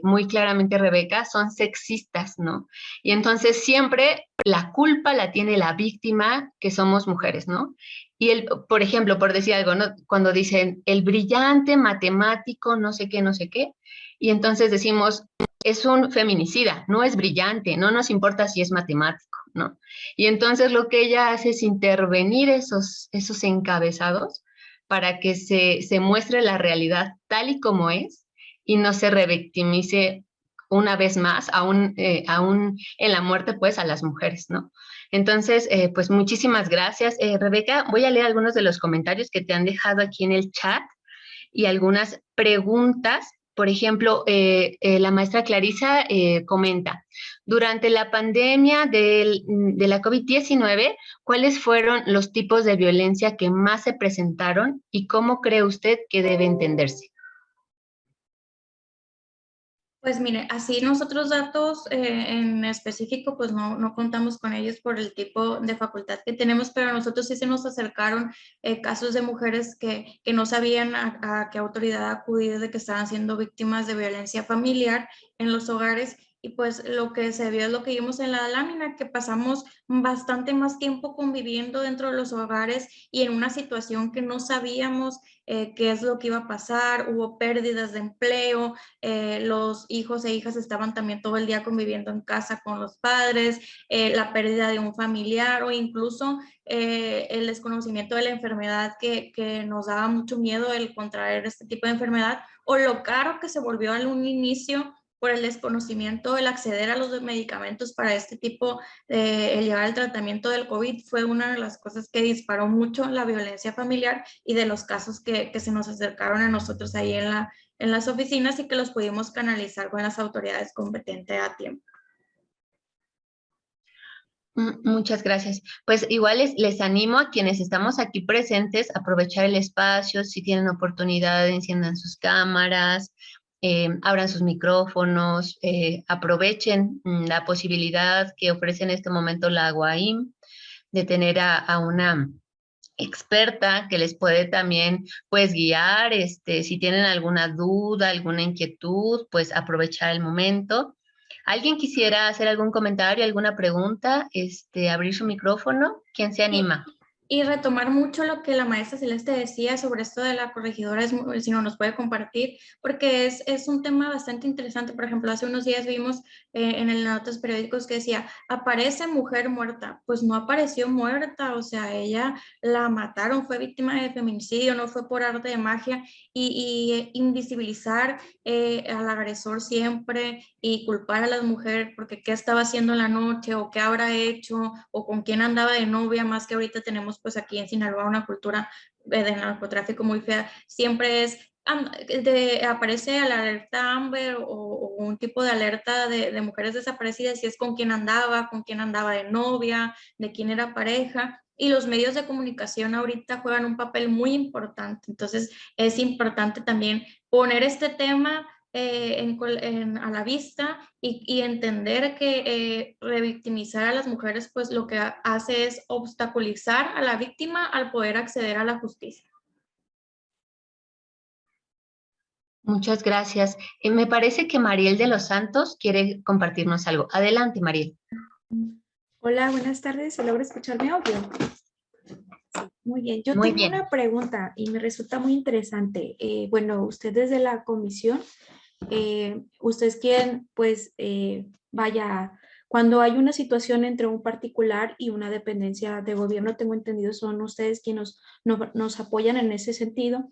muy claramente Rebeca, son sexistas, ¿no? Y entonces siempre la culpa la tiene la víctima, que somos mujeres, ¿no? Y por ejemplo, por decir algo, ¿no? Cuando dicen el brillante matemático, no sé qué, y entonces decimos, es un feminicida, no es brillante, no nos importa si es matemático, ¿no? Y entonces lo que ella hace es intervenir esos encabezados para que se muestre la realidad tal y como es y no se revictimice una vez más, aún en la muerte, pues, a las mujeres, ¿no? Entonces, pues muchísimas gracias. Rebeca, voy a leer algunos de los comentarios que te han dejado aquí en el chat y algunas preguntas. Por ejemplo, la maestra Clarisa comenta, durante la pandemia de la COVID-19, ¿cuáles fueron los tipos de violencia que más se presentaron y cómo cree usted que debe entenderse? Pues mire, así nosotros datos en específico, pues no contamos con ellos por el tipo de facultad que tenemos, pero a nosotros sí se nos acercaron casos de mujeres que no sabían a qué autoridad acudir de que estaban siendo víctimas de violencia familiar en los hogares. Y pues lo que se vio es lo que vimos en la lámina, que pasamos bastante más tiempo conviviendo dentro de los hogares y en una situación que no sabíamos qué es lo que iba a pasar, hubo pérdidas de empleo, los hijos e hijas estaban también todo el día conviviendo en casa con los padres, la pérdida de un familiar o incluso el desconocimiento de la enfermedad que nos daba mucho miedo el contraer este tipo de enfermedad o lo caro que se volvió en un inicio por el desconocimiento, el acceder a los medicamentos para este tipo, el llevar el tratamiento del COVID fue una de las cosas que disparó mucho la violencia familiar y de los casos que se nos acercaron a nosotros ahí en las oficinas y que los pudimos canalizar con las autoridades competentes a tiempo. Muchas gracias. Pues igual les animo a quienes estamos aquí presentes a aprovechar el espacio, si tienen oportunidad, enciendan sus cámaras, abran sus micrófonos, aprovechen la posibilidad que ofrece en este momento la UAIM de tener a una experta que les puede también pues guiar, si tienen alguna duda, alguna inquietud, pues aprovechar el momento. ¿Alguien quisiera hacer algún comentario, alguna pregunta? Abrir su micrófono. ¿Quién se anima? Y retomar mucho lo que la maestra Celeste decía sobre esto de la corregidora, si no nos puede compartir, porque es un tema bastante interesante. Por ejemplo, hace unos días vimos en el notas periódicos que decía, aparece mujer muerta. Pues no apareció muerta, o sea, ella la mataron, fue víctima de feminicidio, no fue por arte de magia, y invisibilizar al agresor siempre y culpar a la mujer porque qué estaba haciendo en la noche o qué habrá hecho o con quién andaba de novia, más que ahorita tenemos pues aquí en Sinaloa una cultura de narcotráfico muy fea, siempre es aparece la alerta Amber o un tipo de alerta de mujeres desaparecidas, si es con quién andaba de novia, de quién era pareja, y los medios de comunicación ahorita juegan un papel muy importante. Entonces es importante también poner este tema a la vista y entender que revictimizar a las mujeres pues lo que hace es obstaculizar a la víctima al poder acceder a la justicia. Muchas gracias. Me parece que Mariel de los Santos quiere compartirnos algo. Adelante, Mariel. Hola, buenas tardes. ¿Se logra escuchar mi audio? Sí, muy bien. Yo Muy tengo bien. una pregunta y me resulta muy interesante. Bueno, ustedes de la comisión, ustedes quieren, pues, vaya, cuando hay una situación entre un particular y una dependencia de gobierno, tengo entendido, son ustedes quienes nos apoyan en ese sentido.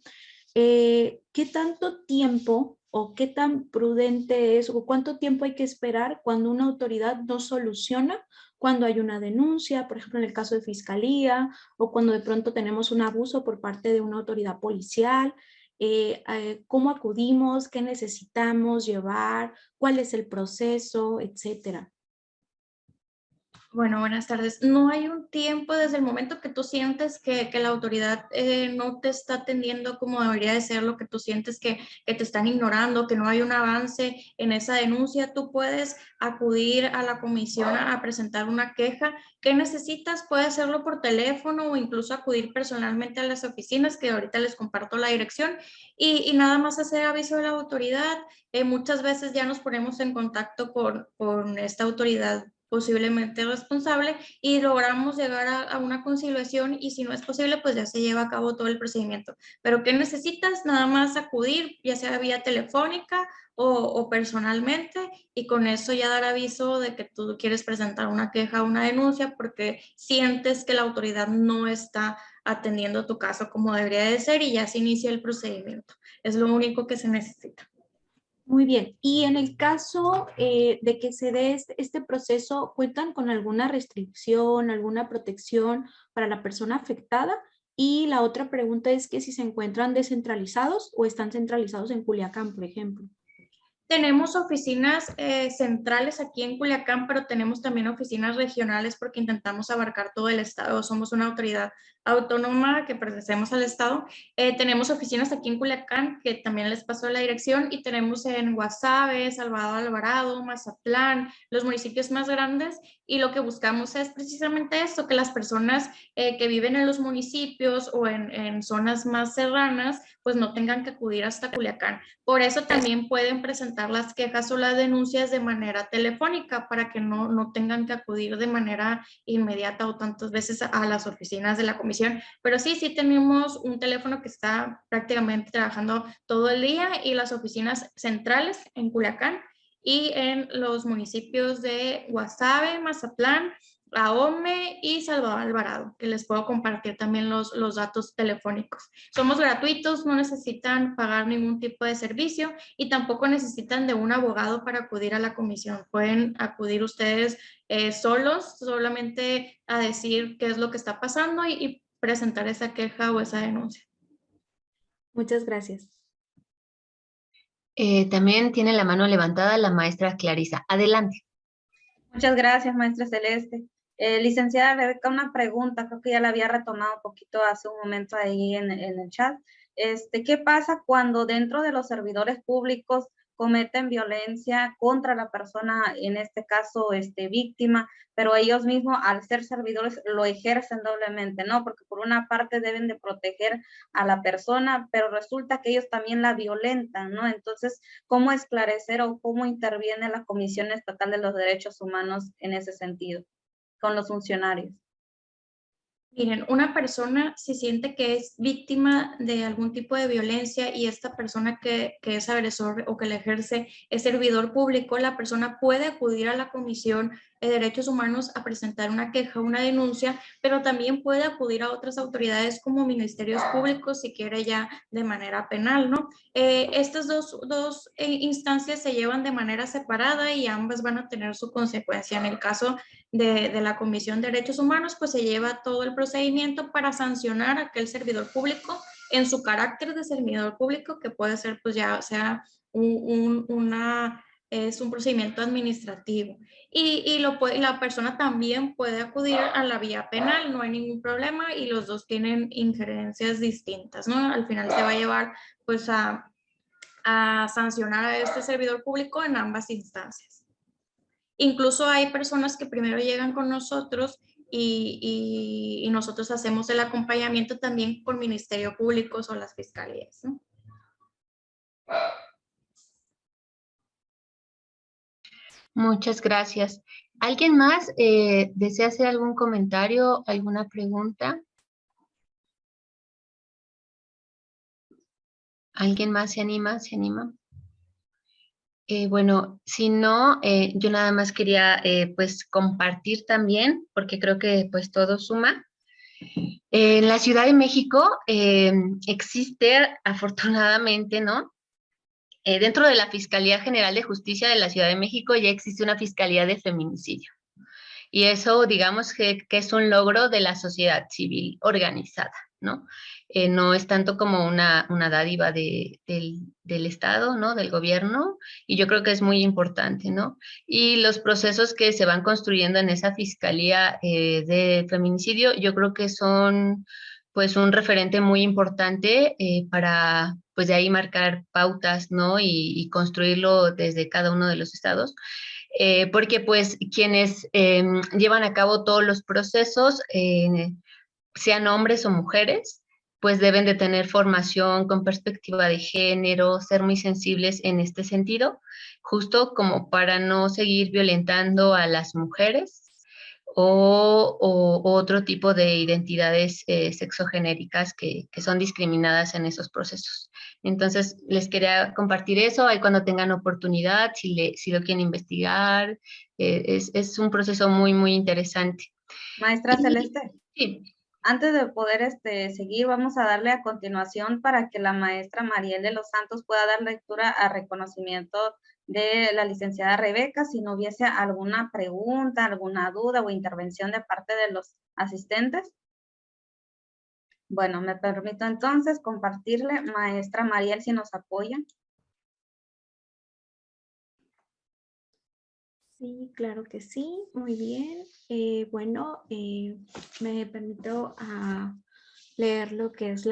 ¿Qué tanto tiempo o qué tan prudente es o cuánto tiempo hay que esperar cuando una autoridad no soluciona, cuando hay una denuncia, por ejemplo en el caso de fiscalía o cuando de pronto tenemos un abuso por parte de una autoridad policial? ¿Cómo acudimos? ¿Qué necesitamos llevar? ¿Cuál es el proceso? Etcétera. Bueno, buenas tardes. No hay un tiempo desde el momento que tú sientes que la autoridad no te está atendiendo como debería de ser, lo que tú sientes que te están ignorando, que no hay un avance en esa denuncia, tú puedes acudir a la comisión a presentar una queja. ¿Qué necesitas? Puedes hacerlo por teléfono o incluso acudir personalmente a las oficinas, que ahorita les comparto la dirección, y nada más hacer aviso de la autoridad. Muchas veces ya nos ponemos en contacto con esta autoridad posiblemente responsable y logramos llegar a una conciliación, y si no es posible pues ya se lleva a cabo todo el procedimiento. Pero ¿qué necesitas? Nada más acudir, ya sea vía telefónica o personalmente, y con eso ya dar aviso de que tú quieres presentar una queja o una denuncia porque sientes que la autoridad no está atendiendo tu caso como debería de ser, y ya se inicia el procedimiento. Es lo único que se necesita. Muy bien. Y en el caso de que se dé este proceso, ¿cuentan con alguna restricción, alguna protección para la persona afectada? Y la otra pregunta es que si se encuentran descentralizados o están centralizados en Culiacán, por ejemplo. Tenemos oficinas centrales aquí en Culiacán, pero tenemos también oficinas regionales porque intentamos abarcar todo el estado. Somos una autoridad autónoma que pertenecemos al estado. Tenemos oficinas aquí en Culiacán, que también les pasó la dirección, y tenemos en Guasave, Salvador Alvarado, Mazatlán, los municipios más grandes, y lo que buscamos es precisamente esto, que las personas que viven en los municipios o en zonas más serranas, pues no tengan que acudir hasta Culiacán. Por eso también pueden presentar las quejas o las denuncias de manera telefónica para que no tengan que acudir de manera inmediata o tantas veces a las oficinas de la comisión. Pero sí tenemos un teléfono que está prácticamente trabajando todo el día, y las oficinas centrales en Culiacán y en los municipios de Guasave, Mazatlán, Ahome y Salvador Alvarado, que les puedo compartir también los datos telefónicos. Somos gratuitos, no necesitan pagar ningún tipo de servicio y tampoco necesitan de un abogado para acudir a la comisión. Pueden acudir ustedes solos, solamente a decir qué es lo que está pasando y presentar esa queja o esa denuncia. Muchas gracias. También tiene la mano levantada la maestra Clarisa. Adelante. Muchas gracias, maestra Celeste. Licenciada Rebeca, una pregunta, creo que ya la había retomado un poquito hace un momento ahí en el chat. ¿Qué pasa cuando dentro de los servidores públicos cometen violencia contra la persona, en este caso, víctima, pero ellos mismos, al ser servidores, lo ejercen doblemente, ¿no? Porque por una parte deben de proteger a la persona, pero resulta que ellos también la violentan, ¿no? Entonces, ¿cómo esclarecer o cómo interviene la Comisión Estatal de los Derechos Humanos en ese sentido con los funcionarios? Miren, una persona si siente que es víctima de algún tipo de violencia y esta persona que es agresor o que le ejerce es servidor público, la persona puede acudir a la Comisión de Derechos Humanos a presentar una queja, una denuncia, pero también puede acudir a otras autoridades como ministerios públicos si quiere ya de manera penal, ¿no? Estas dos instancias se llevan de manera separada y ambas van a tener su consecuencia. En el caso de la Comisión de Derechos Humanos, pues se lleva todo el procedimiento para sancionar a aquel servidor público en su carácter de servidor público, que puede ser pues ya sea es un procedimiento administrativo. La persona también puede acudir a la vía penal, no hay ningún problema y los dos tienen injerencias distintas, ¿no? Al final se va a llevar pues a sancionar a este servidor público en ambas instancias. Incluso hay personas que primero llegan con nosotros y nosotros hacemos el acompañamiento también con Ministerio Público o las fiscalías, ¿no? Muchas gracias. ¿Alguien más desea hacer algún comentario, alguna pregunta? ¿Alguien más se anima? ¿Se anima? Bueno, si no, yo nada más quería pues compartir también, porque creo que pues todo suma. En la Ciudad de México existe afortunadamente, ¿no? Dentro de la Fiscalía General de Justicia de la Ciudad de México ya existe una Fiscalía de Feminicidio. Y eso, digamos que es un logro de la sociedad civil organizada, ¿no? No es tanto como una dádiva del Estado, ¿no? Del gobierno, y yo creo que es muy importante, ¿no? Y los procesos que se van construyendo en esa Fiscalía de Feminicidio, yo creo que son pues un referente muy importante para pues de ahí marcar pautas, ¿no? Y construirlo desde cada uno de los estados. Porque pues quienes llevan a cabo todos los procesos, sean hombres o mujeres, pues deben de tener formación con perspectiva de género, ser muy sensibles en este sentido, justo como para no seguir violentando a las mujeres o otro tipo de identidades sexogenéricas que son discriminadas en esos procesos. Entonces, les quería compartir eso, ahí cuando tengan oportunidad, si lo quieren investigar, es un proceso muy, muy interesante. Maestra Celeste. Sí. Antes de poder seguir, vamos a darle a continuación para que la maestra Mariel de los Santos pueda dar lectura a reconocimiento de la licenciada Rebeca, si no hubiese alguna pregunta, alguna duda o intervención de parte de los asistentes. Bueno, me permito entonces compartirle, maestra Mariel, si nos apoya. Sí, claro que sí, muy bien. Me permito leer lo que es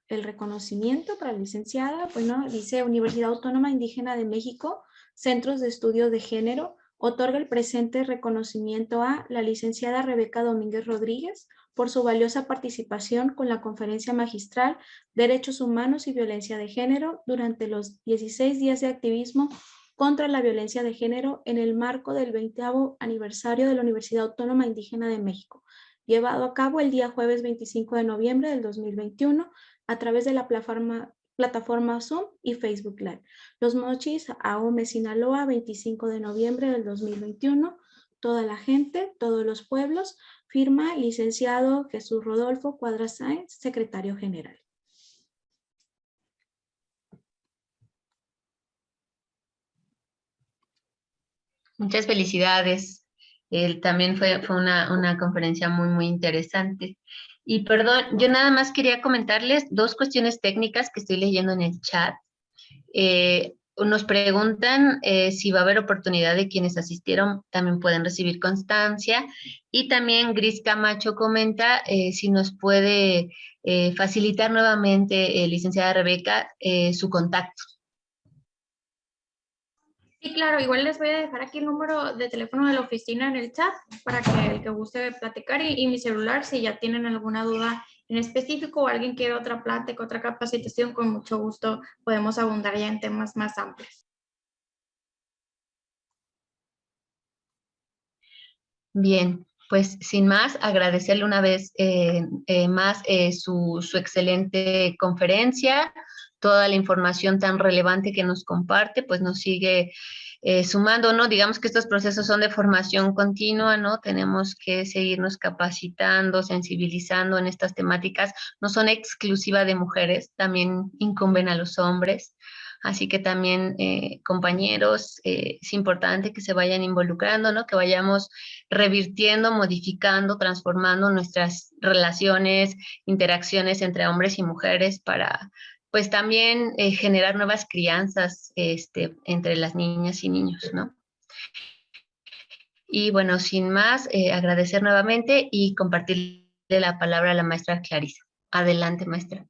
el reconocimiento para la licenciada. Bueno, dice Universidad Autónoma Indígena de México, Centros de Estudios de Género, otorga el presente reconocimiento a la licenciada Rebeca Domínguez Rodríguez por su valiosa participación con la Conferencia Magistral Derechos Humanos y Violencia de Género durante los 16 días de activismo contra la violencia de género en el marco del 20º aniversario de la Universidad Autónoma Indígena de México, llevado a cabo el día jueves 25 de noviembre del 2021 a través de la plataforma Zoom y Facebook Live. Los Mochis, Ahome, Sinaloa, 25 de noviembre del 2021. Toda la gente, todos los pueblos. Firma licenciado Jesús Rodolfo Cuadra Sáenz, secretario general. Muchas felicidades. También fue una conferencia muy, muy interesante. Y perdón, yo nada más quería comentarles dos cuestiones técnicas que estoy leyendo en el chat. Nos preguntan si va a haber oportunidad de quienes asistieron, también pueden recibir constancia. Y también Gris Camacho comenta si nos puede facilitar nuevamente, licenciada Rebeca, su contacto. Sí, claro, igual les voy a dejar aquí el número de teléfono de la oficina en el chat para que el que guste platicar y mi celular, si ya tienen alguna duda en específico o alguien quiere otra plática, otra capacitación, con mucho gusto podemos abundar ya en temas más amplios. Bien, pues sin más, agradecerle una vez más su excelente conferencia, toda la información tan relevante que nos comparte, pues nos sigue sumando, ¿no? Digamos que estos procesos son de formación continua, ¿no? Tenemos que seguirnos capacitando, sensibilizando en estas temáticas. No son exclusivas de mujeres, también incumben a los hombres. Así que también, compañeros, es importante que se vayan involucrando, ¿no? Que vayamos revirtiendo, modificando, transformando nuestras relaciones, interacciones entre hombres y mujeres para, pues también generar nuevas crianzas entre las niñas y niños, ¿no? Y bueno, sin más, agradecer nuevamente y compartirle la palabra a la maestra Clarisa. Adelante, maestra.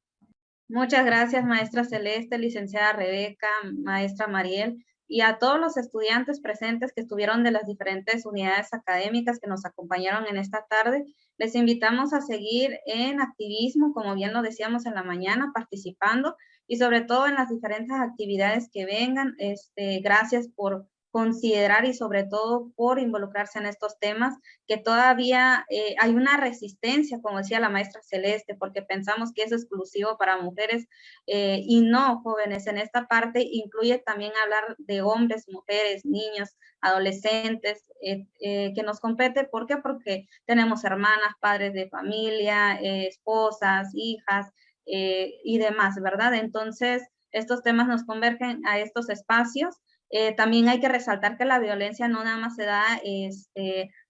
Muchas gracias, maestra Celeste, licenciada Rebeca, maestra Mariel, y a todos los estudiantes presentes que estuvieron de las diferentes unidades académicas que nos acompañaron en esta tarde. Les invitamos a seguir en activismo, como bien lo decíamos en la mañana, participando y sobre todo en las diferentes actividades que vengan. Gracias por considerar y sobre todo por involucrarse en estos temas, que todavía hay una resistencia, como decía la maestra Celeste, porque pensamos que es exclusivo para mujeres y no, jóvenes, en esta parte incluye también hablar de hombres, mujeres, niños, adolescentes, que nos compete. ¿Por qué? Porque tenemos hermanas, padres de familia, esposas, hijas y demás, ¿verdad? Entonces, estos temas nos convergen a estos espacios. También hay que resaltar que la violencia no nada más se da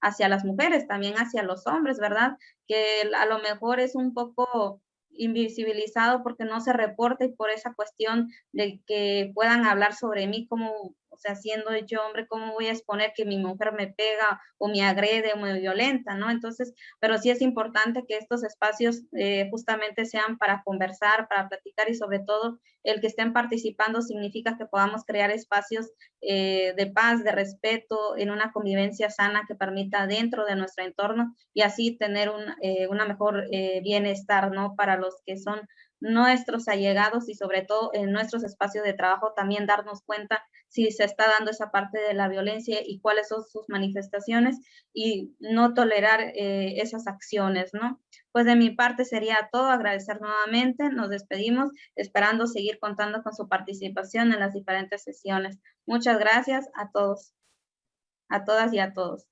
hacia las mujeres, también hacia los hombres, ¿verdad? Que a lo mejor es un poco invisibilizado porque no se reporta y por esa cuestión de que puedan hablar sobre mí como, o sea, siendo yo hombre, ¿cómo voy a exponer que mi mujer me pega o me agrede o me violenta, ¿no? Entonces, pero sí es importante que estos espacios justamente sean para conversar, para platicar y sobre todo el que estén participando significa que podamos crear espacios de paz, de respeto, en una convivencia sana que permita dentro de nuestro entorno y así tener una mejor bienestar, ¿no? Para los que son nuestros allegados y sobre todo en nuestros espacios de trabajo también darnos cuenta si se está dando esa parte de la violencia y cuáles son sus manifestaciones y no tolerar esas acciones, ¿no? Pues de mi parte sería todo, agradecer nuevamente, nos despedimos, esperando seguir contando con su participación en las diferentes sesiones. Muchas gracias a todos, a todas y a todos.